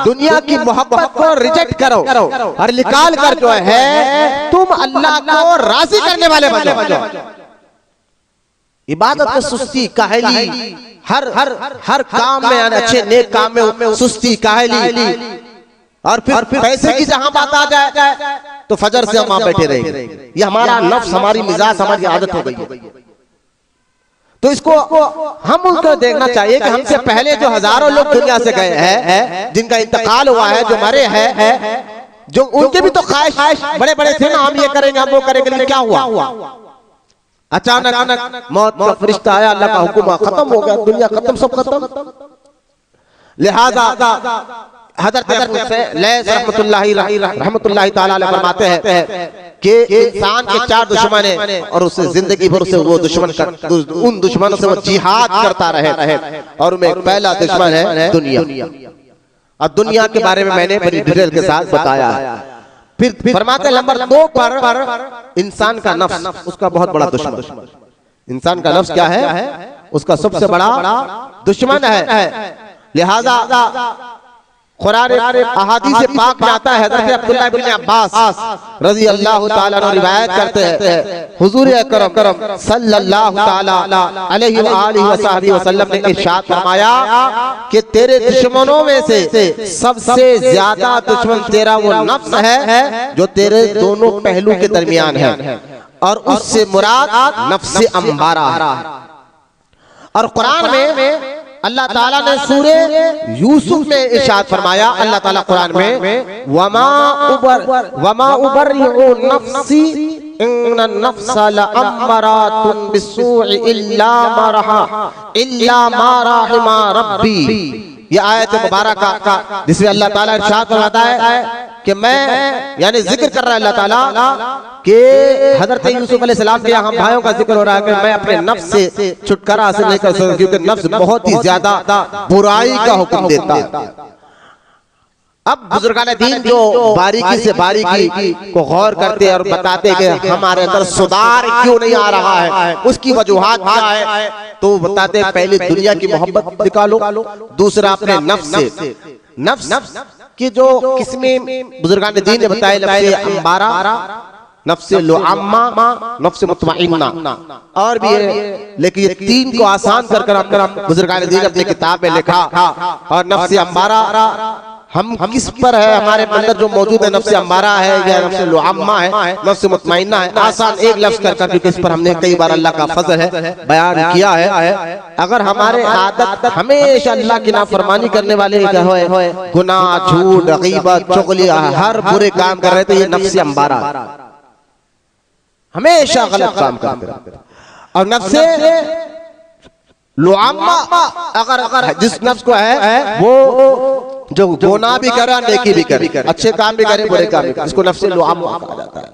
Speaker 1: दुनिया की मोहब्बत को रिजेक्ट करो और निकाल कर जो है तुम अल्लाह को राजी करने वाले बन जाओ। इबादत में सुस्ती, काहली, हर काम में, अच्छे नेक काम में सुस्ती, काहली, और फिर पैसे की जहां बात आ जाए तो फजर से हम वहां बैठे रहेंगे। ये हमारा नफ्स, हमारी मिजाज, हमारी आदत हो गई है। तो इसको हम उनको देखना चाहिए कि हमसे पहले जो हजारों लोग दुनिया से गए हैं, जिनका इंतकाल हुआ है, जो मरे हैं, जो उनके भी तो ख्वाहिश बड़े बड़े थे ना, हम ये करेंगे हम वो करेंगे, लेकिन क्या हुआ? अचानक मौत का फरिश्ता आया, अल्लाह का हुक्म, खत्म हो गया, दुनिया खत्म, सब खत्म। लिहाजा हज़रत रहमतुल्लाहि ताला अलैह फरमाते हैं कि इंसान के चार दुश्मन हैं और उसे जिंदगी भर से वो दुश्मन उन दुश्मनों से वो जिहाद करता रहे, और उनमें पहला दुश्मन है दुनिया। और दुनिया के बारे में मैंने बड़ी डिटेल के साथ बताया। फिर फरमाते हैं नंबर 2 पर इंसान का नफ्स, उसका बहुत बड़ा दुश्मन। इंसान का नफ्स क्या है? उसका सबसे बड़ा दुश्मन है। लिहाजा कुरान अहादीस पाक में आता है, हज़रत अब्दुल्लाह इब्न अब्बास रज़ी अल्लाह ताला अन्हु रिवायत करते हैं, हुजूर अकरम सल्लल्लाहु ताला अलैहि व आलिहि वसल्लम ने इरशाद फरमाया कि तेरे दुश्मनों में से सबसे ज्यादा दुश्मन तेरा वो नफ्स है जो तेरे दोनों पहलू के दरमियान है, और उससे मुराद नफ्स अम्मारा है। और कुरान में अल्लाह ताला ने सूरे यूसुफ में इरशाद फरमाया, अल्लाह ताला कुरान में वमा उबर्रिउ नफ्सी इन्न नफ्सा लअम्मारातुन बिस्सूइ इल्ला मा रहिमा रब्बी। ये आयत मुबारक का जिसमें अल्लाह ताला इरशाद फरमाता है कि मैं, यानी जिक्र कर रहा है अल्लाह ताला कि हजरत यूसुफ अलैहिस्सलाम के यहाँ भाइयों का जिक्र हो रहा है कि मैं अपने नफ्स से छुटकारा हासिल नहीं कर सकता, क्योंकि नफ्स बहुत ही ज्यादा बुराई का हुक्म देता है। अब बुजुर्गान दीन जो बारीकी से बारीकी को गौर करते हैं और बताते हैं कि हमारे अंदर सुधार क्यों नहीं आ रहा है, उसकी वजूहात क्या है, तो बताते हैं पहले दुनिया की मोहब्बत निकालो, दूसरा अपने नफ्स से, नफ्स की जो किस्में बुजुर्गान दीन ने बताया, नफ्स अम्मारा, नफ्स लुअम्मा, नफ्स मुतमइन्ना और भी है, लेकिन ये तीन को आसान कर बुजुर्गान दीन अपनी किताब में लिखा। और नफ्स अम्मारा हम किस पर है, हमारे अंदर जो मौजूद है, नफ्स अम्मारा है या नफ्स लुअम्मा है, नफ्स मुतमइन्ना है, आसान एक लफ्ज कर क्योंकि इस पर हमने कई बार अल्लाह का फजल है बयान किया है। अगर हमारे आदत हमेशा अल्लाह की नाफरमानी करने वाले है, गुनाह, झूठ, गीबत, चुगली, हर बुरे काम कर रहे थे, ये नफ्स अम्मारा हमेशा गलत काम करते रहते। और नफ्स लुअम्मा अगर जिस नफ्स को है वो जो गुनाह भी करे, नेकी भी करे, अच्छे काम भी करे, बुरे काम भी करे, इसको नफ्स लुअम्मा कहा जाता है।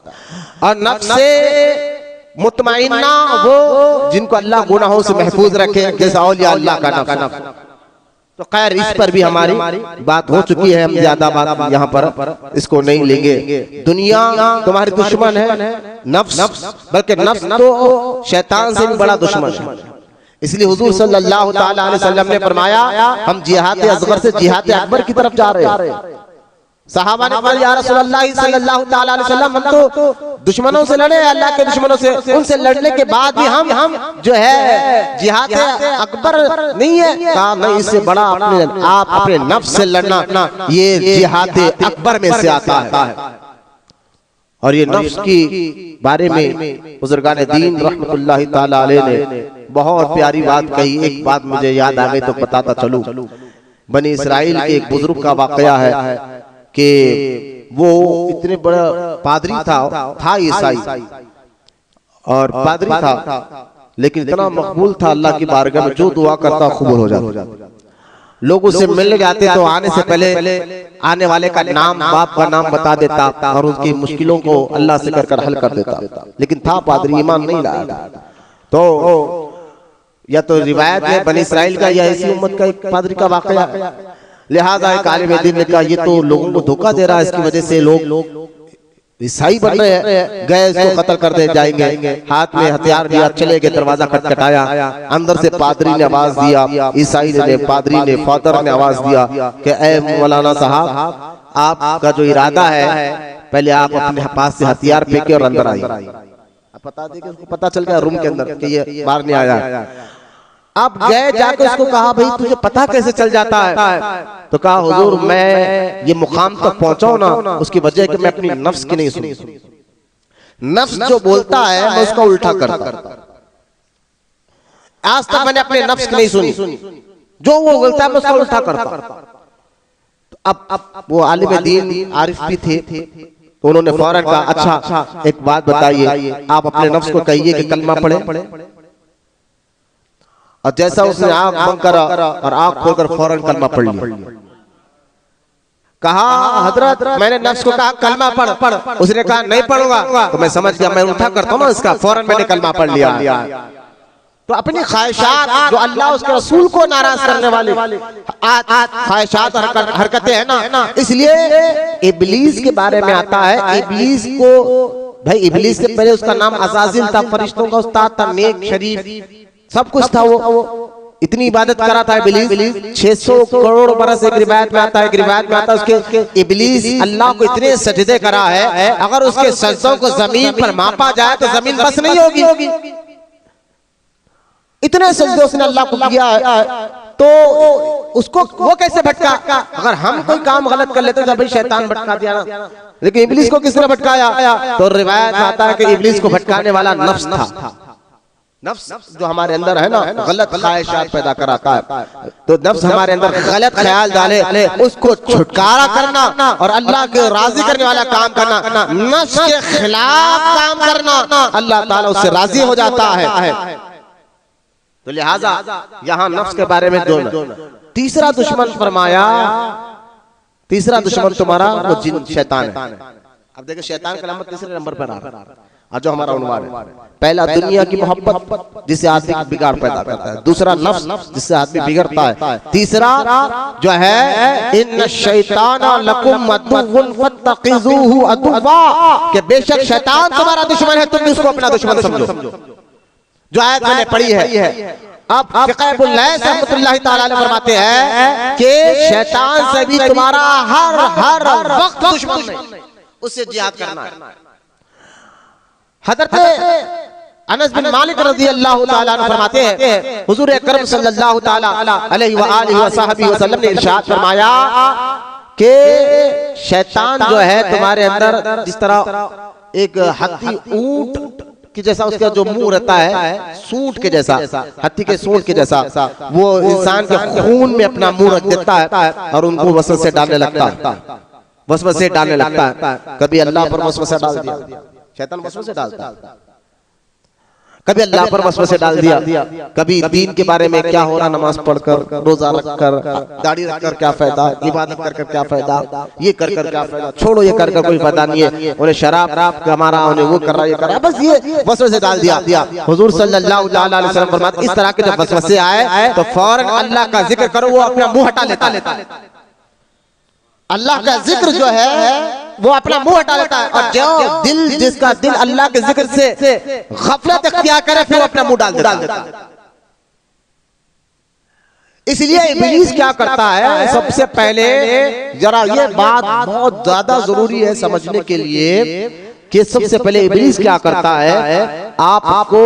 Speaker 1: और नफ्स मुतमइन्ना वो जिनको अल्लाह गुनाहों से महफूज रखे, जैसा औलिया अल्लाह का नफ्स। तो खैर इस पर भी हमारी बात हो चुकी है, हम ज्यादा बात यहाँ पर इसको नहीं लेंगे। दुनिया तुम्हारी दुश्मन है, नफ्स, बल्कि नफ्स तो शैतान से भी बड़ा दुश्मन है। इसलिए हुजूर सल्लल्लाहु ताला अलैहि वसल्लम ने फरमाया हम जिहाद असगर से जिहाद अकबर की तरफ जा रहे हैं। सहाबा ने कहा या रसूलल्लाह सल्लल्लाहु तआला अलैहि वसल्लम, हम तो दुश्मनों से लड़े, अल्लाह के दुश्मनों से, उनसे लड़ने के बाद भी हम जो है जिहाद अकबर नहीं है। कहा नहीं, इससे बड़ा आप अपने नफ्स से लड़ना, ये जिहाद अकबर में से आता है। और ये नफ्स की बारे में बुजुर्गान दीन रहमतुल्लाहि ताला अलैह ने बहुत प्यारी बात कही। एक बात मुझे याद आ गई तो बताता चलूं। बनी इस्राइल के एक बुजुर्ग का वाकया है कि वो इतने बड़ा पादरी था ईसाई, और पादरी था लेकिन इतना मकबूल था अल्लाह की बारगाह में, जो दुआ करता कबूल हो जाता। लोग उससे मिलने जाते तो आने से पहले आने वाले का नाम, बाप का नाम बता देता और उनकी मुश्किलों को अल्लाह से कर हल कर देता। लेकिन था पादरी, ईमान नहीं लाया। तो या तो रिवायत है बनी इस्राइल का या इसी उम्मत का एक पादरी का वाकया है। लिहाजा एक आलिम दीन ने कहा ये तो लोगों को धोखा दे रहा है, इसकी वजह से लोग ईसाई बन रहे हैं, गए इसको कत्ल कर दे जाएंगे। हाथ में हथियार लिया, चले गए, दरवाजा खटखटाया, अंदर से पादरी ने आवाज दिया, ईसाई ने, पादरी ने, फादर ने आवाज दिया कि ए मौलाना साहब, आपका जो इरादा है पहले आप अपने पास से हथियार फेंके और अंदर आइए। पता दे कि उसको पता चल गया रूम के अंदर कि ये बाहर नहीं आया। आप गए, जाकर उसको कहा भाई तुझे पता कैसे चल जाता है? तो कहा हुजूर मैं ये मुकाम तक पहुंचाऊं ना, उसकी वजह है कि मैं अपनी नफ्स की नहीं सुनी। नफ्स जो बोलता है मैं उसका उल्टा करता। आज तक मैंने अपने नफ्स की नहीं सुनी, जो वो बोलता है मैं उसका उल्टा करता। तो अब वो आलिम दीन आरिफ भी थे, तो उन्होंने फौरन कहा अच्छा एक बात बताइए, आप अपने नफ्स को कहिए कि कलमा पढ़े। और जैसा उसने आंख बंद करा और आंख खोलकर फौरन कलमा पढ़ लिया। कहा हजरत मैंने नफ्स को कहा कलमा पढ़, उसने कहा नहीं पढ़ूंगा। तो मैं समझ गया मैं उल्टा करता हूँ ना इसका, फौरन मैंने कलमा पढ़ लिया। तो अपनी ख्वाहिशात जो अल्लाह उसके रसूल को नाराज करने वाली ख्वाहिशात और हरकतें है ना, इसलिए इब्लीस के बारे में आता है। इब्लीस को भाई, इब्लीस से पहले उसका नाम अज़ाज़िल था, फरिश्तों का उस्ताद था, नेक शरीफ सब कुछ था। वो इतनी इबादत करा था इब्लीस, 600 करोड़ बरस एक रिवायत में आता है, एक रिवायत में आता है उसके इब्लीस अल्लाह को इतने सजदे करा है, अगर उसके सजदों को जमीन पर मापा जाए तो जमीन बस नहीं होगी। इतने सजदे उसने अल्लाह को किया है, तो उसको वो कैसे भटका? अगर हम कोई काम गलत कर लेते तो भाई शैतान भटका दिया ना, लेकिन इब्लीस को किसने भटकाया? तो रिवायत में आता है कि इब्लीस को भटकाने वाला नफ्स था। नफ्स जो हमारे अंदर है ना, गलत ख्वाहिशात पैदा कराता है। तो नफ्स हमारे अंदर गलत ख्याल डाले, उसको छुटकारा करना और अल्लाह के राजी करने वाला काम करना, नफ्स के खिलाफ काम करना, अल्लाह ताला उससे राजी हो जाता है। तो लिहाजा यहाँ नफ्स के बारे में दो। तीसरा दुश्मन फरमाया, तीसरा दुश्मन तुम्हारा वो जिन शैतान है। अब देखो शैतान का नंबर तीसरे नंबर पर आ रहा है, जो हमारा उन्वान है। पहला दुनिया की मोहब्बत जिससे आदमी बिगाड़ पैदा करता है, दूसरा नफ्स जिससे आदमी बिगड़ता है, तीसरा जो है इन्न शैतान लकुम अदुव्वुन फत्तखिज़ूहु अदुव्वा, कि बेशक शैतान तुम्हारा दुश्मन है, तुम भी उसको अपना दुश्मन समझो, जो आयत मैंने पढ़ी है। अब फ़िक़हुल लैस रहमतुल्लाहि तआला अलैह फरमाते हैं कि शैतान से भी तुम्हारा हर वक्त दुश्मन है, उससे जिहाद करना है। हज़रत अनस बिन मालिक रज़ी अल्लाह तआला अन्हु फरमाते हैं हुज़ूर अकरम सल्लल्लाहु तआला अलैहि व आलिहि व सहबिहि वसल्लम ने इरशाद फरमाया कि शैतान जो है तुम्हारे अंदर जिस तरह एक हाथी ऊंट कि जैसा उसका जो मुंह रहता है सूंड के जैसा, हाथी के सूंड के जैसा, वो इंसान के खून में अपना मुंह रख देता है और उनको वसवसे डालने लगता है, वसवसे डालने लगता है। कभी अल्लाह पर वसवसे डाल दिया, शैतान वसवसे डालता है, कभी अल्लाह पर वसवसे डाल दिया, कभी दीन के बारे में क्या हो रहा, नमाज पढ़कर, रोजा रखकर, दाढ़ी रखकर क्या फायदा, इबादत कर क्या फायदा, ये कर क्या फायदा, छोड़ो ये कर कोई फायदा नहीं है, उन्हें शराब हमारा उन्हें वो कर रहा, ये कर रहा, बस ये वसवसे डाल दिया। हुजूर सल्लल्लाहु अलैहि वसल्लम फरमाते इस तरह के जब वसवसे आए तो फौरन अल्लाह का जिक्र करो, वो अपना मुंह हटा लेता। अल्लाह का जिक्र जो है वो अपना मुंह हटा लेता है, और जो दिल जिसका दिल अल्लाह के जिक्र से गफलत इख्तियार करे फिर अपना मुंह डाल देता है। इसलिए इब्लीस क्या करता है, सबसे पहले जरा ये बात बहुत ज्यादा जरूरी है समझने के लिए कि सबसे पहले इब्लीस क्या करता है, आपको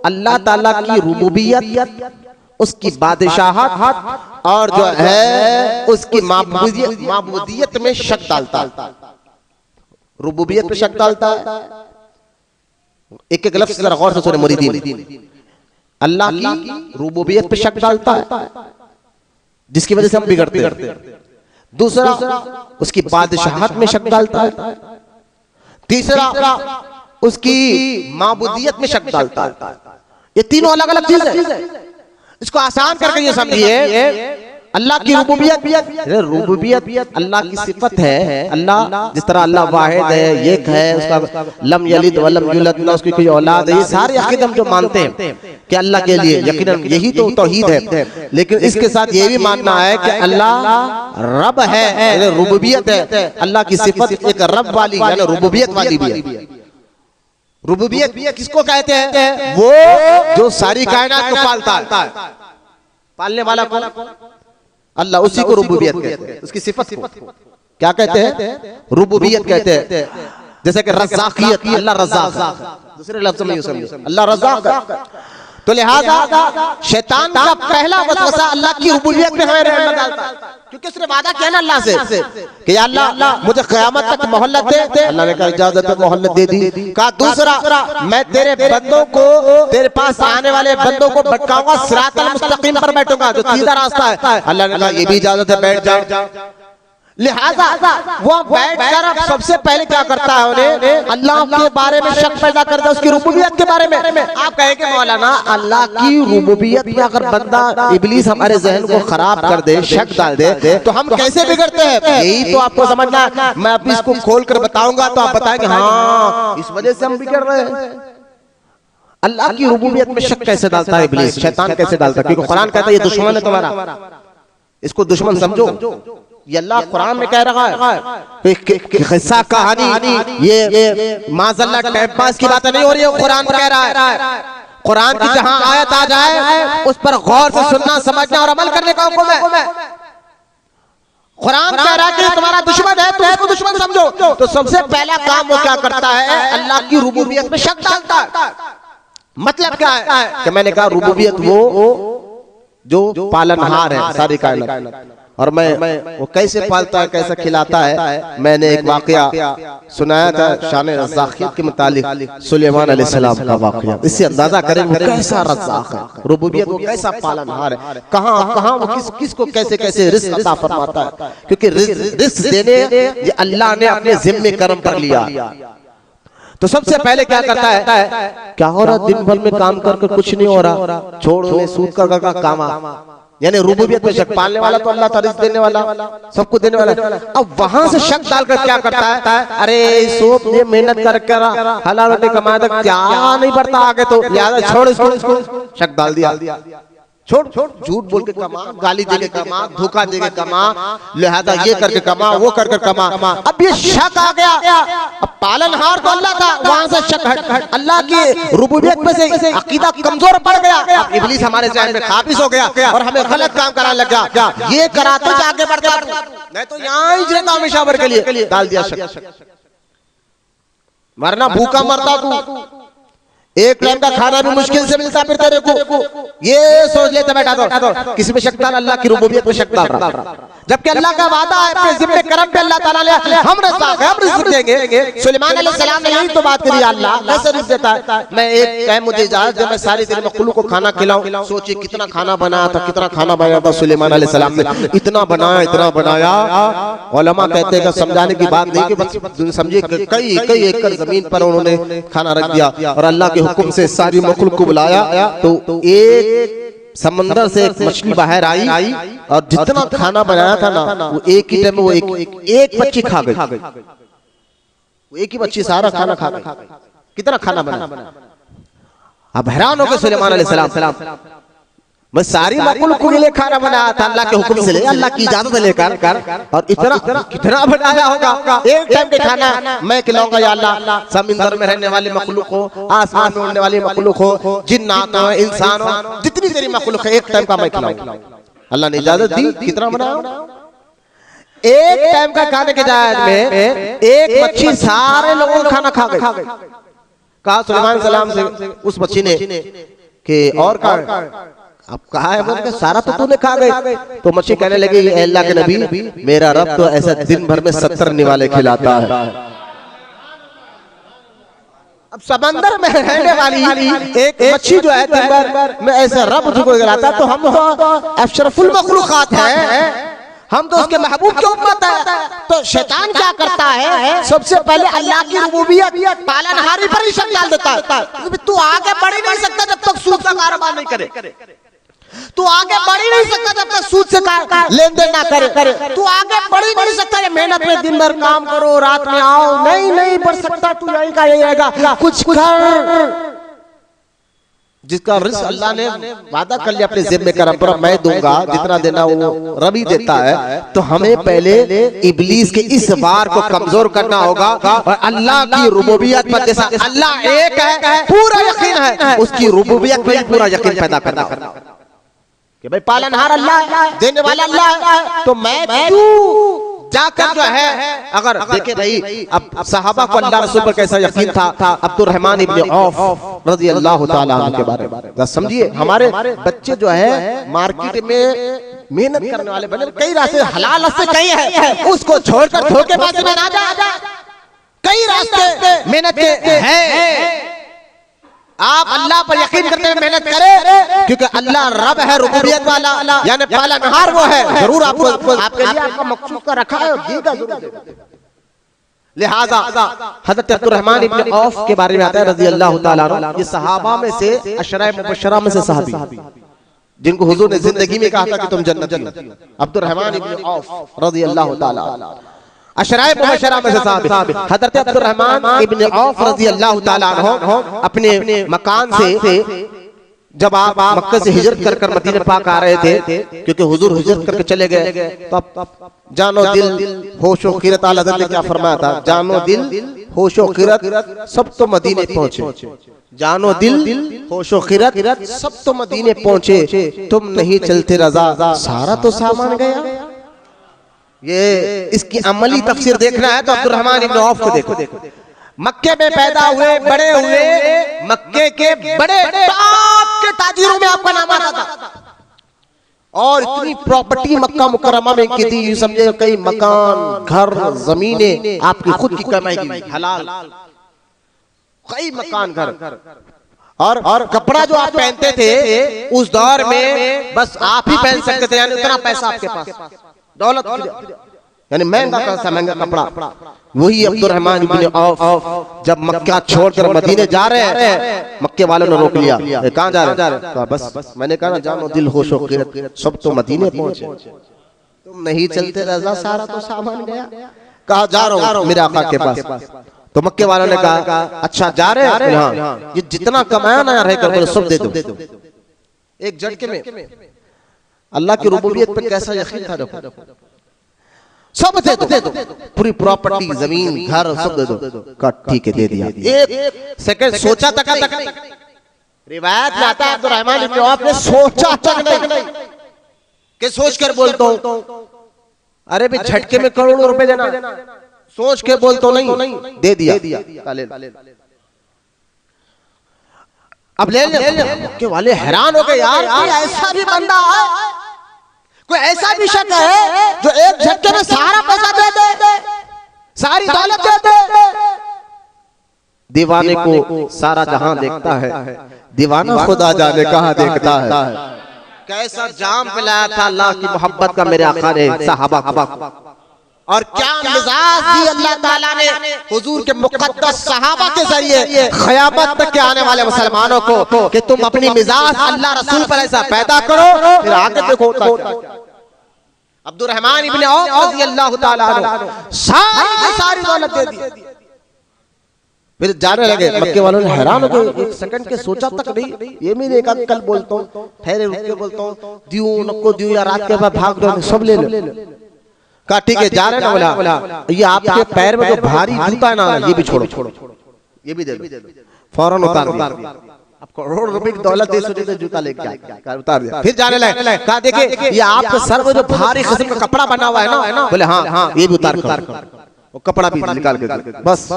Speaker 1: अल्लाह ताला की रुबूबियत, उसकी बादशाहत और जो है उसकी माबूदियत में शक डालता है। रुबूबियत में शक डालता है। एक एक लफ्ज़ जरा गौर से सुने मुरीदीन, अल्लाह की रुबूबियत पे शक डालता है जिसकी वजह से हम बिगड़ते हैं। दूसरा, उसकी बादशाहत में शक डालता है। तीसरा, उसकी माबूदियत में शक डालता है। ये तीनों अलग अलग चीज है। इसको आसान करके ये समझिए, अल्लाह की रुबूबियत अल्लाह की सिफत है। अल्लाह जिस तरह अल्लाह वाहिद है, एक है, उसका लम यलिद व लम यूलद, ना उसकी कोई औलाद है। ये सारे अकीदे हम जो मानते हैं कि अल्लाह के लिए यकीनन यही तो तौहीद है। लेकिन इसके साथ ये भी मानना है कि अल्लाह रब है, रुबूबियत है। अल्लाह की सिफत एक रब वाली यानी रुबूबियत वाली भी है। रुबूबियत किसको कहते हैं? वो जो सारी कायनात को पालता है। पालने वाला कौन? अल्लाह, उसी को रुबूबियत कहते हैं। उसकी सिफत को क्या कहते हैं? रुबूबियत कहते हैं। जैसे कि रज़्ज़ाक़ियत, अल्लाह रज़्ज़ाक़ है, दूसरे लफ्ज़ में समझो अल्लाह रज़्ज़ाक़ है। तो लिहाजा शैतान का पहला वसवसा अल्लाह की रुबूबियत में हमें रहने डालता है, क्योंकि उसने वादा किया ना अल्लाह से कि या अल्लाह मुझे क़यामत तक मोहल्लत दे। अल्लाह ने कहा इजाजत है, मोहल्लत दे दी। कहा दूसरा, मैं तेरे बंदों को, तेरे पास आने वाले बंदों को भटकाऊंगा, सिरातल मुस्तकीम पर बैठूंगा, जो सीधा रास्ता है। अल्लाह ने कहा ये भी इजाजत है, बैठ जाओ। लिहाजा वो बैठकर अब सबसे पहले क्या करता है, उन्हें अल्लाह के बारे में शक पैदा करता है, उसकी रुबूबियत के बारे में। आप कहेंगे मौलाना, अल्लाह की रुबूबियत में अगर बंदा इब्लीस हमारे जहन को खराब कर दे, शक डाल दे, तो हम कैसे बिगड़ते हैं? यही तो आपको समझना है। मैं अभी इसको खोल कर बताऊंगा तो आप बताएंगे हाँ इस वजह से हम बिगड़ रहे हैं। अल्लाह की रुबूबियत में शक कैसे डालता है इब्लीस, शैतान कैसे डालता है? क्योंकि कुरान कहता है ये दुश्मन है तुम्हारा, इसको दुश्मन समझो। ये अल्लाह कुरान में कह रहा है, किस्सा कहानी, ये माज़अल्लाह टाइम पास की बातें नहीं हो रही है, कुरान कह रहा है। कुरान की जहां आयत आ जाए उस पर गौर से सुनना, समझना और अमल करने का हुक्म है। कुरान कह रहा है कि तुम्हारा दुश्मन है, तुम उसको दुश्मन समझो। तो सबसे पहला काम वो क्या करता है? अल्लाह की रुबूबियत में शक डालता है। मतलब क्या है कि मैंने कहा रुबूबियत वो जो पालनहार है सारी कायनात, और मैं वो कैसे पालता है, कैसे खिलाता है। मैंने एक वाकया सुनाया था शान रज़्ज़ाक़ियत के मुतालिक, सुलेमान अलैहिस्सलाम का वाकया। इससे अंदाजा करें वो कैसा रज़्ज़ाक़ है, रुबूबियत वो कैसा पालनहार है, कहां वो किसको कैसे कैसे रिज़्क़ अता फरमाता है। क्योंकि रिज़्क़ देने ये अल्लाह ने अपने ज़िम्मे करम कर लिया। तो सबसे पहले क्या करता है, क्या हो रहा, दिन भर में काम करके कुछ नहीं हो रहा, छोड़ सूद का काम, यानी रुबूबियत में शक। पालने वाला तो अल्लाह था, रिज़्क़ देने वाला, सबको देने वाला। अब वहां से शक डालकर क्या करता है, अरे सोच ये मेहनत कर हलाल रोटी कमाया था, क्या नहीं बढ़ता आगे, तो लिहाजा छोड़ इसको, शक डाल दिया। छोड़ झूठ बोल के कमा, गाली दे के कमा, धोखा दे के कमा, लिहाजा ये करके कमा, वो करके कमा। अब ये शक आ गया। अब पालनहार तो अल्लाह था, वहां से शक हट, अल्लाह की रुबूबियत में से अकीदा कमजोर पड़ गया। अब इब्लीस हमारे ज़हन में काबिज हो गया और हमें गलत काम कराने लग गया। ये करा तो आगे बढ़ता, मैं तो यहाँ ही रहता हमेशा भर के लिए, डाल दिया शक। मरना भूखा मरता तू, एक टाइम का खाना भी मुश्किल से मिलता फिर तेरे को, ये सोच लेता बैठा तो किसी में शक डाल, अल्लाह की रुबूबियत में शक डाल रहा। जबकि अल्लाह का वादा है अपने ज़िम्मे करम पे अल्लाह ताला ने हम रज़्ज़ाक़ है, हम रिज़्क़ देंगे। सुलेमान अलैहिस्सलाम ने यही तो बात करी, अल्लाह कैसे रिज़्क़ देता है। मैं एक टाइम मुझे इजाज़त दे, मैं सारी दिन मखलूक को खाना खिलाऊं। सोचिए कितना खाना बनाया था, कितना खाना बनाया था सुलेमान अलैहिस्सलाम ने, इतना बनाया। उलमा कहते हैं कि समझाने की बात नहीं, कि बस समझिए कई एकड़ जमीन पर उन्होंने खाना रख दिया और अल्लाह के हुक्म से सारी मखलूक को बुलाया। तो एक समंदर से एक मछली बाहर आई और जितना खाना बनाया था ना, वो एक ही टाइम में वो एक मच्छी खा गई। वो एक ही मच्छी सारा खाना खा गई। कितना खाना बना। अब हैरान हो गए सुलेमान अलैहिस्सलाम, बस सारी मखलूक के लिए खाना बनाया था अल्लाह के हुक्म से, अल्लाह की इजाजत लेकर, और इतना कितना बनाया होगा। एक टाइम के खाना मैं खिलाऊंगा या अल्लाह, समुद्र में रहने वाली मखलूक हो, आसमान में उड़ने वाली मखलूक हो, जिन्नात हो, इंसान हो, जितनी तेरी मखलूक है एक टाइम का मैं खिलाऊंगा। अल्लाह ने इजाजत दी, कितना बनाओ। एक टाइम का खाने के जायज में एक मच्छी सारे लोगों का खाना खा गई। कहा सुलेमान सलाम से उस मच्छी ने कि और कहा, अब कहा है बोल के सारा तो तूने खा गई। तो मच्छी कहने लगी, अल्लाह के नबी, मेरा रब तो ऐसा दिन भर में 70 निवाले खिलाता है। अब समंदर में रहने वाली एक मच्छी जो है दिन भर में ऐसा रब तुझको खिलाता, तो हम अशरफुल मखलूकात हैं, हम तो उसके महबूब की उम्मत है। तो शैतान क्या करता है, सबसे पहले अल्लाह की रुबूबियत पालनहारी पर ही शक डाल देता है। तू आगे बढ़ ही नहीं सकता जब तक सूद का कारोबार नहीं करे, तू आगे बढ़ ही नहीं सकता जब तक सूद से लेन देन ना करे, तू आगे बढ़ ही नहीं सकता मेहनत में दिन भर काम करो रात में आओ, नहीं बढ़ सकता, तू यही का यही रहेगा, कुछ कर। जिसका रिस्क अल्लाह ने वादा कर लिया अपने ज़िम्मे करम पर, मैं दूंगा, जितना देना वो रबी देता है। तो हमें पहले इब्लीस के इस वार को कमजोर करना होगा और अल्लाह की रुबूबियत पर, जैसा अल्लाह एक है पूरा यकीन है, उसकी रुबूबियत पर पूरा यकीन पैदा करना कि भाई पालनहार अल्लाह है, देने वाला अल्लाह है। तो मैं क्यों जाकर जो है, अगर देखे भाई अब सहाबा को अल्लाह रसूल पर कैसा यकीन था। अब्दुर्रहमान इब्न औफ रज़ी अल्लाह ताला अन्हु के बारे में समझिए। हमारे बच्चे जो है मार्केट में मेहनत करने वाले बने, कई रास्ते हलाल रास्ते कई है, उसको छोड़कर धोखेबाजी में ना जा। कई रास्ते मेहनत के हैं, आप अल्लाह पर यकीन करते हुए मेहनत करें, क्योंकि अल्लाह रब है, रुबूबियत वाला, यानी पालनहार वो है। जरूर आपको आपके लिए आपका मकसूद का रखा है, देगा जरूर। लिहाजा हज़रत अब्दुर्रहमान इब्न औफ के बारे में आता है रज़ी अल्लाह ताला अन्हु, ये सहाबा में से अशरा मुबश्शरा में से सहाबी जिनको हुजूर ने जिंदगी में कहा था कि तुम जन्नती हो। अब्दुर्रहमान इब्न औफ रज़ी अल्लाह ताला अशराए मुबश्शरा में से साहब हज़रत अब्दुर्रहमान इब्न औफ रज़ी अल्लाह ताला अन्हु अपने मकान से जब आप मक्का से हिजरत कर मदीने पाक आ रहे थे, क्योंकि हुजूर हिजरत करके चले गए, तो जानो दिल होशो खिरत, आला हज़रत ने क्या फरमाया था, जानो दिल होशो खिरत सब तो मदीने पहुंचे, जानो दिल होशो खिरत सब तो मदीने पहुंचे, तुम नहीं चलते रजा सारा तो सामान गया। ये इसकी अमली तफसीर देखना है तो अब्दुर्रहमान इब्न औफ को देखो। मक्के में पैदा हुए, बड़े हुए, मक्के के बड़े टॉप के ताजिरों में आपका नाम आता था, और इतनी प्रॉपर्टी मक्का मुकर्रमा में की थी, समझे कई मकान, घर, जमीनें आपकी खुद की कमाई की हलाल, कई मकान, घर। और कपड़ा जो आप पहनते थे उस दौर में बस आप ही पहन सकते थे, यानी उतना पैसा आपके पास, दौलत, यानी महंगा कपड़ा। वही अब्दुर्रहमान इब्न औफ जब मक्का छोड़कर मदीने जा रहे हैं, मक्के वालों ने रोक लिया, कहां जा रहे हैं? कहा बस मैंने कहा ना, जानो दिल होशो खिरत सब तो मदीने पहुंचे, तुम नहीं चलते रजा सारा तो सामान गया। कहा जा रहा हूं मेरे आका के पास। तो मक्के वालों ने कहा अच्छा जा रहे हैं, हाँ ये जितना कमाया ना रहकर सब दे दो। एक झटके में अल्लाह की रुबूबियत पर कैसा यकीन था, देखो सब दे दो, पूरी प्रॉपर्टी, जमीन, घर सब दे दो। का ठीक है दे दिया। एक सेकंड सोचा तक नहीं, रिवायत में आता है अब्दुर्रहमान इब्न औफ ने सोचा तक नहीं कि सोच कर बोलता हूं, अरे भाई झटके में करोड़ों रुपए देना, सोच के बोलता नहीं, दे दिया। अब ले के वाले हैरान हो गए, यार ऐसा भी बंदा है, कोई ऐसा भी शख्स है जो एक झटके में सारा पैसा दे दे, सारी दौलत दे दे। दीवाने को सारा जहां देखता है, दीवाना खुदा जाने कहां देखता है। कैसा जाम पिलाया था अल्लाह की मोहब्बत का मेरे आका ने सहाबा को, और क्या मिजाज दी अल्लाह ताला ने हुजूर के मुकद्दस सहाबा के जरिए क़यामत तक के आने वाले मुसलमानों को कि तुम अपनी मिजाज अल्लाह रसूल पर ऐसा पैदा करो, फिर आगे देखो होता। अब्दुर्रहमान इब्न औफ रज़ी अल्लाह ताला अन्हु सारी दौलत दे दी, फिर जाने लगे। मक्के वालों ने हैरान हो गए, एक सेकंड के सोचा तक नहीं, ये मेरे एक कल बोलता हूँ, ठहरे रुक के बोलता हूँ, दियो नको दियो या रात के बाद भाग दो, सब ले लो। कहा ठीक है जा रहे ना, बोला ये आपके पैर में जो भारी जूता है ना ये भी छोड़ो, ये भी दे दो। फौरन उतार दिया। अब करोड़ रुपए की दौलत दे सोचे तो जूता लेके आया, उतार दिया, फिर जाने लगे। कहा देखिए ये आपके सर में जो भारी किस्म का कपड़ा बना हुआ है ना, बोले हाँ ये भी उतार कर, वो कपड़ा भी निकाल के बस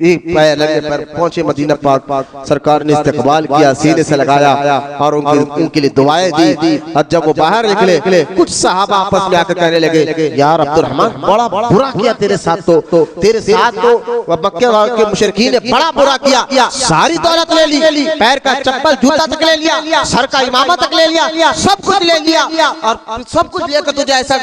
Speaker 1: एक पैर लगे पर पहुंचे मदीना पाक। सरकार ने इस्तकबाल किया, सीने से लगाया और उनके लिए दुआएं दी। और जब वो बाहर निकले कुछ सहाबा आपस में आकर कहने लगे यार अब्दुर्रहमान बड़ा बुरा किया तेरे साथ, तो तेरे साथ तो मक्के के मुशरिकीन ने बड़ा बुरा किया, सारी दौलत ले ली, पैर का चप्पल जूता तक ले लिया, सर का इमामा तक ले लिया, सब कुछ ले लिया और सब कुछ लेकर तुझे ऐसा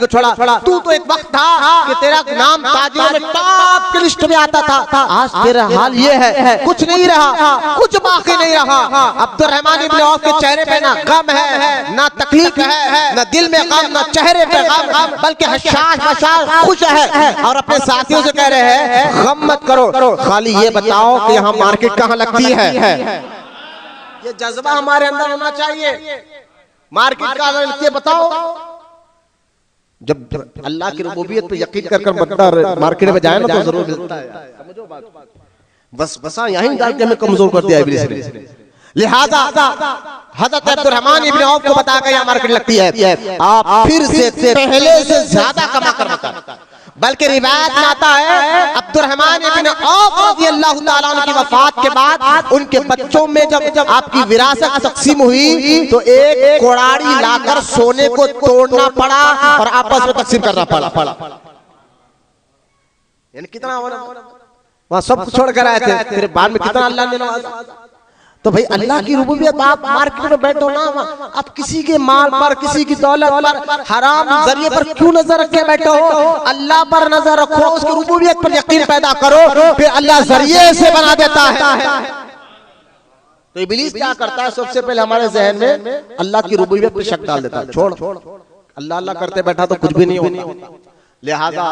Speaker 1: छोड़ा। तू तो एक वक्त था कि तेरा नाम ताजिरों में टॉप की लिस्ट में आता था, आज तेरा हाल ये है, कुछ नहीं रहा, कुछ बाकी नहीं रहा। अब्दुर्रहमान इब्न औफ के चेहरे पे ना गम है, ना तकलीफ है, ना दिल में गम, ना चेहरे पे गम, बल्कि हशाश बशाश खुश है और अपने साथियों से कह रहे हैं गम मत करो, खाली ये बताओ कि यहाँ मार्केट कहाँ लगती है। ये जज्बा हमारे अंदर होना चाहिए, मार्केट कहाँ लगती है बताओ। जब अल्लाह की रुबूबियत पे यकीन कर बंदा मार्केट में जाए ना तो जरूर मिलता है, समझो बात। बस यहीं डाल के हमें कमजोर कर दिया इब्लीस ने। लिहाजा हज़रत अब्दुर्रहमान इब्न औफ को बता गया मार्केट लगती है, आप फिर से पहले से ज्यादा कमा कर बता। बल्कि रिवायत में आता है अब्दुर्रहमान इब्न औफ रज़ियल्लाहु ताला अन्हु की वफात के बाद उनके बच्चों में जब आपकी विरासत तकसीम हुई तो एक कोड़ाड़ी लाकर सोने को तोड़ना पड़ा और आपस में तकसीम करना पड़ा। यानी कितना वहां सब छोड़ कर आए थे, फिर बाद में कितना अल्लाह ने नवाजा। तो भाई अल्लाह की रुबूबियत, आप मार्केट में बैठो ना, आप किसी के माल पर, किसी की दौलत पर, हराम जरिए पर क्यों नजर रख के बैठो हो? अल्लाह पर नजर रखो, उसकी रुबूबियत पर यकीन पैदा करो, फिर अल्लाह जरिए से बना देता है। तो इब्लीस क्या करता है, सबसे पहले हमारे जहन में अल्लाह की रुबूबियत पर शक डाल देता है। छोड़ अल्लाह अल्लाह करते बैठा तो कुछ भी नहीं होता, लिहाजा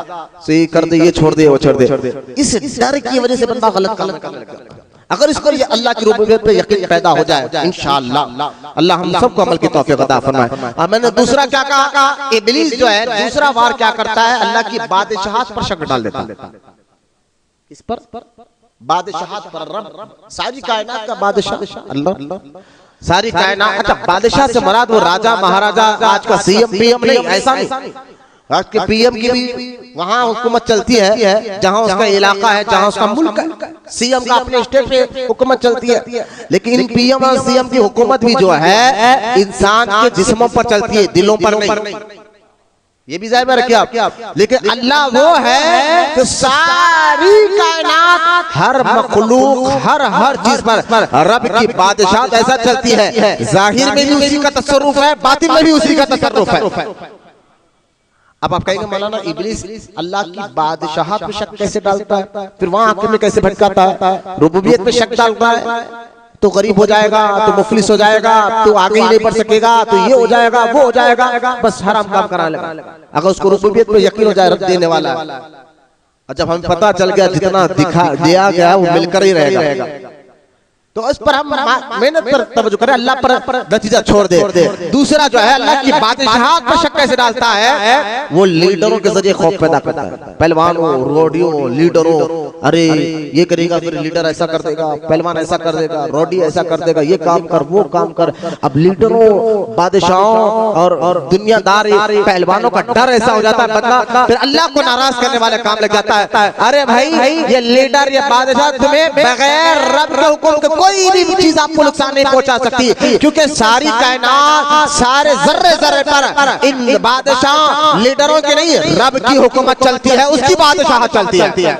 Speaker 1: से ये कर दे, ये छोड़ दे, वो छोड़ दे। इस डर की वजह से बंदा गलत काम करने लगता है। अगर इसको ये अल्लाह की रुबूबियत पे यकीन पैदा हो जाए इंशाअल्लाह अल्लाह हम सबको अमल की तौफीक अता फरमाए। और मैंने दूसरा क्या कहा, इब्लीस जो है दूसरा वार क्या करता है, अल्लाह की बादशाहत पर शक डाल देता है। इस पर बादशाहत पर, रब सारी कायनात का बादशाह अल्लाह, सारी कायनात। अच्छा बादशाह से मुराद वो राजा महाराजा, आज का सीएम पीएम नहीं, ऐसा नहीं। आज के पीएम की भी वहाँ हुकूमत चलती है जहाँ उसका इलाका है, जहाँ उसका मुल्क है। सीएम का अपने स्टेट पे हुकूमत चलती है, लेकिन इन पीएम और सीएम की हुकूमत भी जो है इंसान के जिस्मों पर चलती है, दिलों पर नहीं। ये भी ज़ाहिर रखिए आप। लेकिन अल्लाह वो है कि सारी कायनात, हर मखलूक, हर चीज पर रब की बादशाह ऐसा चलती है। जाहिर में भी उसी का तसर्रुफ है, बातिन में भी उसी का तसर्रुफ है। अब आप कहेंगे मौलाना इब्लीस अल्लाह की बादशाहत में शक कैसे डालता है, फिर वहां आखिर में कैसे भटकाता है? रुबूबियत में शक डालता है तो गरीब हो जाएगा, तो मुफलिस हो जाएगा, तो आगे ही नहीं बढ़ सकेगा, तो ये हो जाएगा, वो हो जाएगा, बस हराम काम करा लेगा। अगर उसको रुबूबियत में यकीन हो जाए रब देने वाला, और जब हमें पता चल गया जितना दिया गया वो मिलकर ही रहेगा, तो इस पर हम मेहनत पर तवज्जो करें, अल्लाह पर नतीजा छोड़ दे। दूसरा जो है अल्लाह की बादशाहत पर शक कैसे डालता है, वो लीडरों के जरिए खौफ पैदा करता है। पहलवानों, रोडियों, लीडरों, अरे ये करेगा फिर लीडर ऐसा कर देगा, पहलवान ऐसा कर देगा, रोडी ऐसा कर देगा, ये काम कर, वो काम कर। अब लीडरों, बादशाहों और दुनियादार पहलवानों का डर ऐसा हो जाता है, बंदा फिर अल्लाह को नाराज करने वाले काम लग जाता है। अरे भाई ये लीडर, ये बादशाह तुम्हें बगैर रब के हुक्म के कोई भी चीज आपको नुकसान नहीं पहुंचा सकती, क्योंकि सारी कायनात, सारे जर्रे जर्रे पर इन बादशाह लीडरों की नहीं, रब की हुकूमत चलती है, उसकी बादशाह चलती है।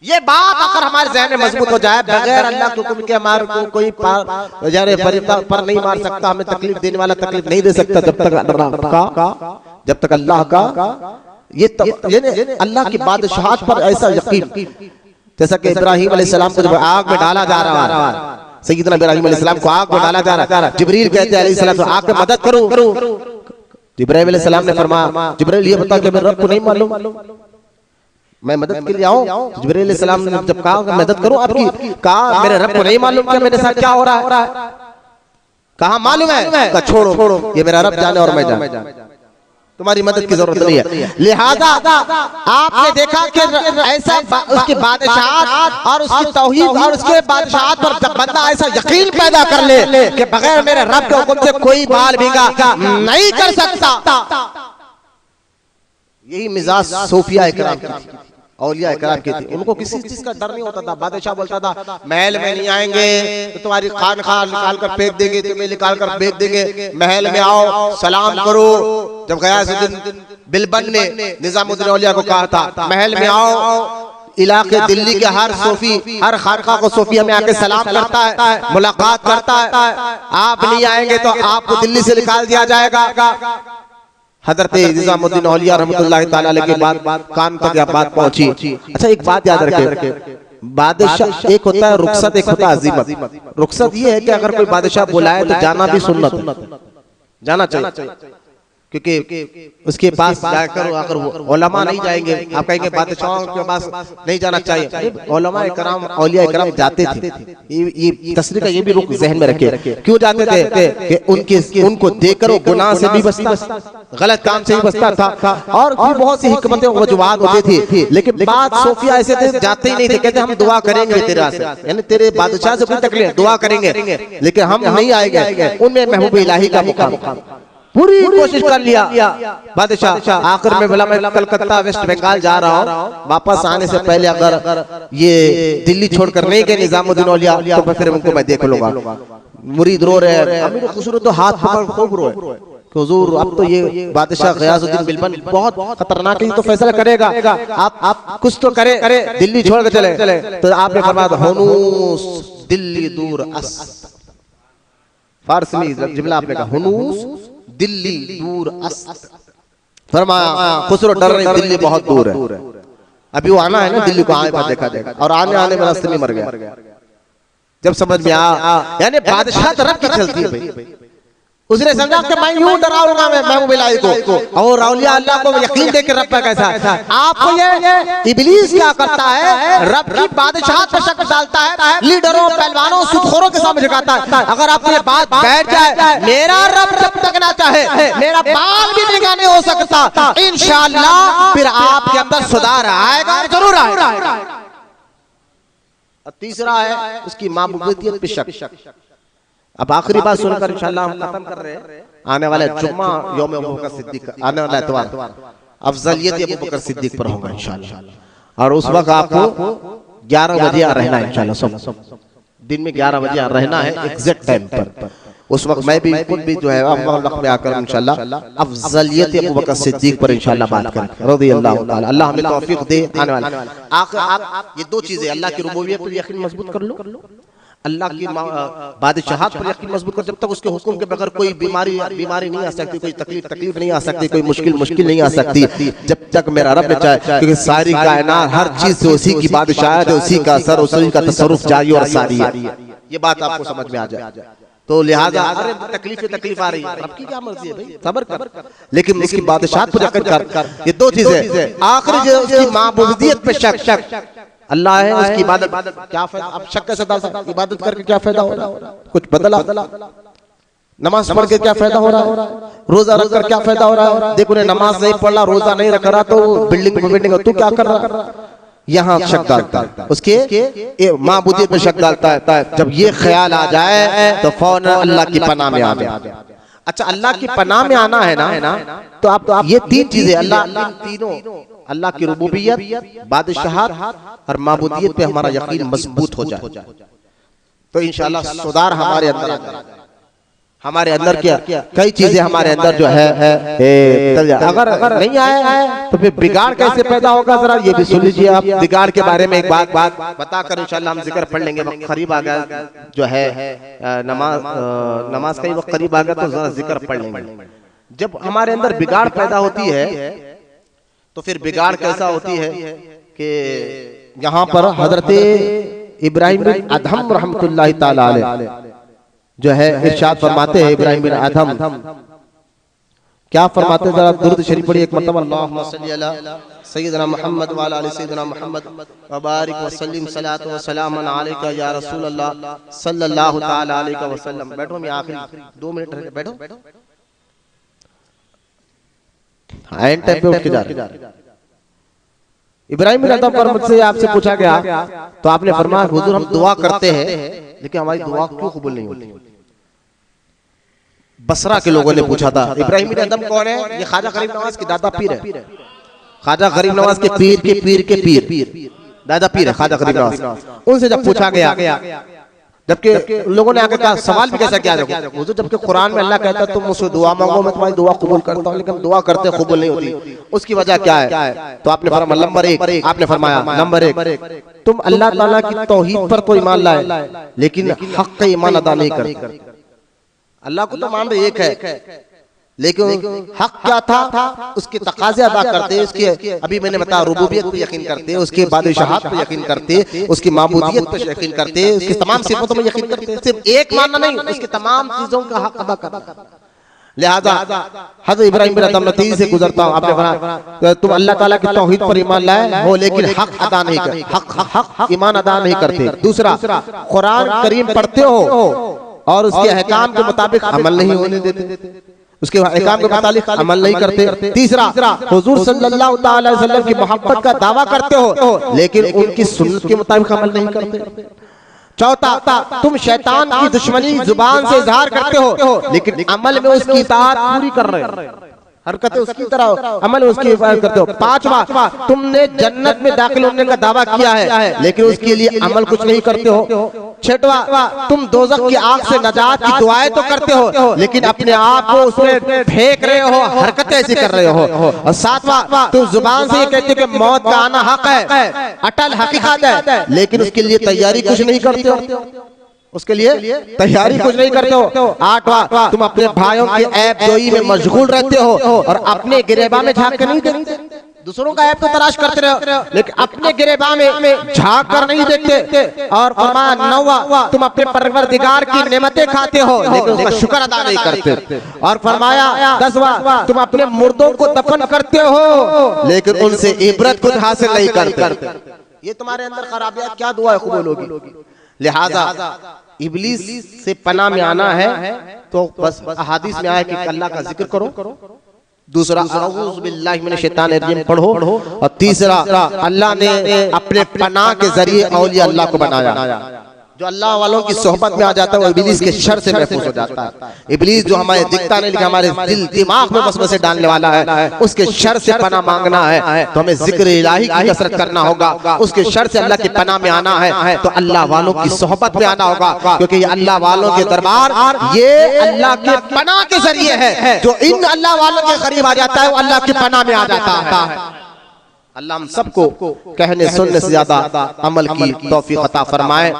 Speaker 1: ये बात अगर हमारे जहन में मजबूत हो जाए, बगैर अल्लाह के हुक्म के हमारे को कोई फरिश्ता पर नहीं मार सकता, हमें तकलीफ देने वाला तकलीफ नहीं दे सकता, जब तक अल्लाह का ये अल्लाह की बादशाहत पर ऐसा यकीन। जैसा कि इब्राहिम अलैहिस्सलाम को जब आग में डाला जा रहा है, सैयदना इब्राहिम अलैहिस्सलाम को आग में डाला जा रहा है, जिब्रील कहते हैं अलैहिस्सलाम से आके मदद करो। इब्राहिम अलैहिस्सलाम ने फरमाया, जिब्रील ये बता कि मेरे रब को नहीं मालूम, मैं मदद के लिए आऊं? जिब्रील अलैहिस्सलाम ने जब कहा मदद करो आपकी, कहा मेरे रब को नहीं मालूम कि मेरे साथ क्या हो रहा है? कहा मालूम है? कहा छोड़ो, ये मेरा रब जाने और मैं जाने। तुम्हारी मदद की जरूरत नहीं है। लिहाजा आपने देखा कि ऐसा उसकी बादशाहत और उसकी तौहीद और उसके बादशाहत पर जब बंदा ऐसा यकीन पैदा कर ले कि बगैर मेरे रब के हुक्म से कोई बाल भीगा नहीं कर सकता, यही मिजाज सूफिया इकराम की थी, औलिया इकराम की थी। उनको किसी चीज का डर नहीं होता था। बादशाह बोलता था महल में नहीं आएंगे तो तुम्हारी खान निकाल कर फेंक देंगे, तुम्हें निकाल कर फेंक देंगे, महल में आओ सलाम करो। जब गयासुद्दीन बिलबन ने निजामुद्दीन औलिया को कहा था महल में आओ, इलाके दिल्ली के हर सूफी हर खानका को सूफी हमें आके सलाम करता है, मुलाकात करता है, आप नहीं आएंगे तो आपको दिल्ली से निकाल दिया जाएगा। हजरत निजामुद्दीन औलिया रहमतुल्लाह ताला अलैह के बाद कान तक यह बात पहुंची। अच्छा एक बात याद रखे, बादशाह एक होता है रुखसत, एक होता है अजीमत। रुखसत ये है कि अगर कोई बादशाह बुलाए तो जाना भी सुन्नत, जाना चाहिए, क्योंकि उसके पास जाकर अगर उलमा नहीं जाएंगे, आप कहेंगे बादशाहों के पास नहीं जाना चाहिए। उलमा इकराम औलिया इकराम जाते थे, ये तस्रीर का ये भी रुख जहन में रखे। क्यों जाते थे कि उनको देखकर वो गुनाह से भी बचता, गलत काम से भी बचता था, और भी बहुत सी हिकमतें वजुहात होती थी। लेकिन बात सूफिया ऐसे थे जाते ही नहीं थे, कहते हम दुआ करेंगे तेरा से, यानी तेरे बादशाह से कोई तकलीफ दुआ करेंगे लेकिन हम नहीं आएंगे। उनमें महबूब इलाही का मुकाम, पूरी कोशिश कर लिया बादशाह। आखिर में बोला मैं कलकत्ता वेस्ट बंगाल जा रहा हूँ, वापस आने से पहले अगर ये दिल्ली छोड़कर नहीं गए निजामुद्दीन औलिया तो फिर उनको मैं देख लूंगा। मुरीद रो रहे हैं, अमीर खुसरो तो हाथ पकड़ खूब रोए कि हुजूर अब तो ये बादशाह गयासुद्दीन बिलबन बहुत खतरनाक ही तो फैसला करेगा, आप कुछ तो करे, दिल्ली छोड़ के चले। तो आपने फरमाया हुनूस दिल्ली दूर अस्त, फारसी में जुमला आपने कहा हुनूस दिल्ली दूर अस्त। फरमाया खुसरो डर रहे दिल्ली बहुत दूर है, अभी वो आना है ना दिल्ली को, आने पर देखा जाएगा। और आने में रास्ते में मर गया। जब समझ में आ यानी बादशाह तरफ की चलती है भाई, उसने समझा कि मैं यूं डराऊंगा मैं महबूब इलाही को, और औलिया अल्लाह को यकीन दे के रब पर कैसा है। आपको ये इब्लीस क्या करता है, रब की बादशाहत पर शक डालता है, लीडरों पहलवानों सुदखोरों के सामने झुकाता है। अगर आपको ये बात बैठ जाए मेरा रब जब तक ना चाहे मेरा बाल भी निगाह नहीं हो सकता, इंशाअल्लाह फिर आपके अंदर सुधार आएगा, जरूर आएगा। तीसरा है उसकी माबूदियत पे शक। अब आखिरी बात सुनकर इंशाअल्लाह हम खत्म कर रहे हैं। आने वाले जुम्मा यौम अबू बकर सिद्दीक, आने वाला इतवार अफजलियत अबू बकर सिद्दीक पर होगा इंशाअल्लाह। और उस वक्त आपको 11 बजे रहना है इंशाअल्लाह, सब दिन में 11 बजे रहना है एग्जैक्ट टाइम पर। उस वक्त मैं भी खुद भी जो है वक्त में आकर इंशाअल्लाह अफजलियत अबू बकर सिद्दीक पर इंशाअल्लाह बात करें रज़ियल्लाहु ताला। अल्लाह हमें तौफीक दे। आने वाला आप ये दो चीजें, अल्लाह की रुबूबियत पर यकीन मजबूत कर लो, अल्लाह की बादशाहत पर यकीन मजबूत कर। जब तक उसके हुक्म के बगैर कोई बीमारी नहीं आ सकती, कोई तकलीफ नहीं आ सकती, कोई मुश्किल नहीं आ सकती, जब तक मेरा रब ने चाहे। क्योंकि सारी कायनात हर चीज से उसी की बादशाहत है, उसी का असर, उसी का तसर्रुफ जारी और सारी है। ये बात आपको समझ में आ जाए तो लिहाजा अगर तकलीफ आ रही है, रब की क्या मर्जी है भाई, सब्र कर, लेकिन उसकी बादशाहत पर यकीन कर। ये दो चीजें। आखिरी उसकी माबूदियत पे शक, अल्लाह है उसकी इबादत क्या फायदा, अब शक कैसे डाल सकते, इबादत करके क्या फायदा हो रहा है, कुछ बदला, नमाज पढ़ के क्या फायदा हो रहा है, रोजा रख कर क्या फायदा हो रहा है। देखो नमाज नहीं पढ़ रहा, रोजा नहीं रख रहा तो बिल्डिंग तू क्या कर रहा, यहाँ शक डालता है, उसके माबूदियत में शक डालता है। जब ये ख्याल आ जाए तो फौरन अल्लाह की पनाह में आ जाए। अच्छा अल्लाह की पनाह में आना है ना, तो आप ये तीन चीजें, अल्लाह तीनों, अल्लाह की रुबूबियत, बादशाहत और माबूदियत पे हमारा यकीन मजबूत हो जाए तो इंशाअल्लाह सुधार हमारे अंदर आ जाए। हमारे अंदर क्या कई चीजें हमारे अंदर जो है अगर नहीं आए तो फिर बिगाड़ कैसे पैदा होगा, जरा ये भी सुन लीजिए आप। बिगाड़ के बारे में एक बात बताकर इंशाअल्लाह हम जिक्र पढ़ लेंगे। वक्त करीब आ गया जो है नमाज का ही वक्त करीब आ गया तो जरा जिक्र पढ़ लेंगे। जब हमारे अंदर बिगाड़ पैदा होती है तो फिर बिगाड़ कैसा होती है कि यहाँ पर हजरत इब्राहिम बिन अदहम रहमतुल्लाह ताला अलैह जो है इरशाद फरमाते हैं, इब्राहिम बिन अदहम क्या फरमाते हैं, जरा दुरूद शरीफ पढ़िए एक मरतबा। अल्लाहुम्मा सल्ली अला सय्यिदना मुहम्मद व अला आलि सय्यिदना मुहम्मद व बारिक व सल्लिम सलातो व सलामन अलैका या रसूल अल्लाह सल्लल्लाहु तआला अलैहि वसल्लम। बैठो, मैं आखिरी 2 मिनट बैठो। एंड टाइम पे उठ के जा रहे हैं। इब्राहिम बिन अदम पर मुझसे आपसे पूछा गया तो आपने फरमाया हुजूर हम दुआ करते हैं लेकिन हमारी दुआ क्यों कबूल नहीं होती। बसरा के लोगों ने पूछा था इब्राहिम बिन अदम कौन है? ये ख्वाजा गरीब नवाज के दादा पीर है। ख्वाजा गरीब नवाज के पीर के पीर के पीर दादा पीर है ख्वाजा गरीब नवाज। उनसे जब पूछा गया, जबकि लोगों ने आगे कहा सवाल भी कैसा किया हुजूर, जबकि कुरान में अल्लाह कहता है तुम मुझसे दुआ मांगो मैं तुम्हारी दुआ कबूल करता हूं, लेकिन दुआ करते कबूल नहीं होती, उसकी वजह क्या है? तो आपने फरमाया नंबर 1, आपने फरमाया नंबर 1 तुम अल्लाह ताला की तौहीद पर तो ईमान लाए लेकिन हक का ईमान अदा नहीं करते। अल्लाह को तो मान रहे एक है लेकिन हक क्या था उसके तकाजे अदा करते, उसके अभी मैंने बताया रुबूबियत पे यकीन करते, उसके बादशाहत पे यकीन करते, उसकी माबूदियत पे यकीन करते, उसकी तमाम सिफातों में यकीन करते, सिर्फ एक मानना नहीं उसकी तमाम चीजों का हक अदा करते। लिहाजा हज़रत इब्राहिम बिन अदम नतीजे से गुजरता हूं, आपने कहा तुम अल्लाह ताला की तौहीद पर ईमान लाए हो लेकिन हक अदा नहीं करते, हक ईमान अदा नहीं करते। दूसरा, कुरान करीम पढ़ते हो और उसके अहकाम के मुताबिक अमल नहीं होने देते, उसके अहकाम के मुताबिक अमल नहीं करते। तीसरा, हुजूर सल्लल्लाहु अलैहि वसल्लम की मोहब्बत का दावा करते हो लेकिन उनकी सुन्नत के मुताबिक अमल नहीं करते। चौथा, तुम शैतान की दुश्मनी जुबान से इजहार करते हो लेकिन अमल में उसकी इताअत पूरी कर रहे हो, हरकतें उसकी तरह अमल उसकी इबादत करते हो। पांचवा, तुमने जन्नत में दाखिल होने का दावा किया है लेकिन उसके लिए अमल कुछ नहीं करते हो। छठवा, तुम दोज़ख की आग से नजात की दुआएं तो करते हो लेकिन अपने आप को उसमें फेंक रहे हो, हरकतें ऐसी कर रहे हो। और सातवां, तुम जुबान से ये कहते हो कि मौत का आना हक है, अटल हकीकत है, लेकिन उसके लिए तैयारी कुछ नहीं करते हो, उसके लिए तैयारी कुछ नहीं करते हो। आठवां, तुम अपने भाइयों की ऐब जोई में मशगूल रहते हो और अपने गिरेबा में झांक कर नहीं देखते, दूसरों का ऐब तो तलाश करते रहो लेकिन अपने गिरेबा में झांक कर नहीं देखते। और फरमाया नौवां, तुम अपने परवरदिगार की नेमतें खाते हो लेकिन उसका शुक्र अदा नहीं करते। और फरमाया 10वां, तुम अपने मुर्दों को दफन करते हो लेकिन उनसे इबरत कुछ हासिल नहीं करते। ये तुम्हारे अंदर खराबियात क्या दुआ कबूल होगी। लिहाजा इब्लीस से पनाह में आना है तो बस अहादीस में आया कि अल्लाह का जिक्र करो। दूसरा, अऊज़ु बिल्लाहि मिनश शैतानिर रजीम पढ़ो। और तीसरा, अल्लाह ने अपने पनाह के जरिए औलिया अल्लाह को बनाया। जो अल्लाह वालों की सोहबत में आ जाता है वो इब्लीस के शर से महफूज हो जाता है। इब्लीस जो हमारे दिखता नहीं लेकिन हमारे दिल दिमाग में वसवसे डालने वाला है, उसके शर से पनाह मांगना है तो हमें जिक्र इलाही की कसरत करना होगा। उसके शर से अल्लाह के पनाह में आना है तो अल्लाह वालों की सोहबत में आना होगा, क्योंकि ये अल्लाह वालों के दरबार ये अल्लाह के पनाह के जरिए है। जो इन अल्लाह वालों के करीब आ जाता है वो अल्लाह की पनाह में आ जाता है। अल्लाह हम सबको कहने सुनने से ज्यादा अमल की तौफीक अता फरमाए।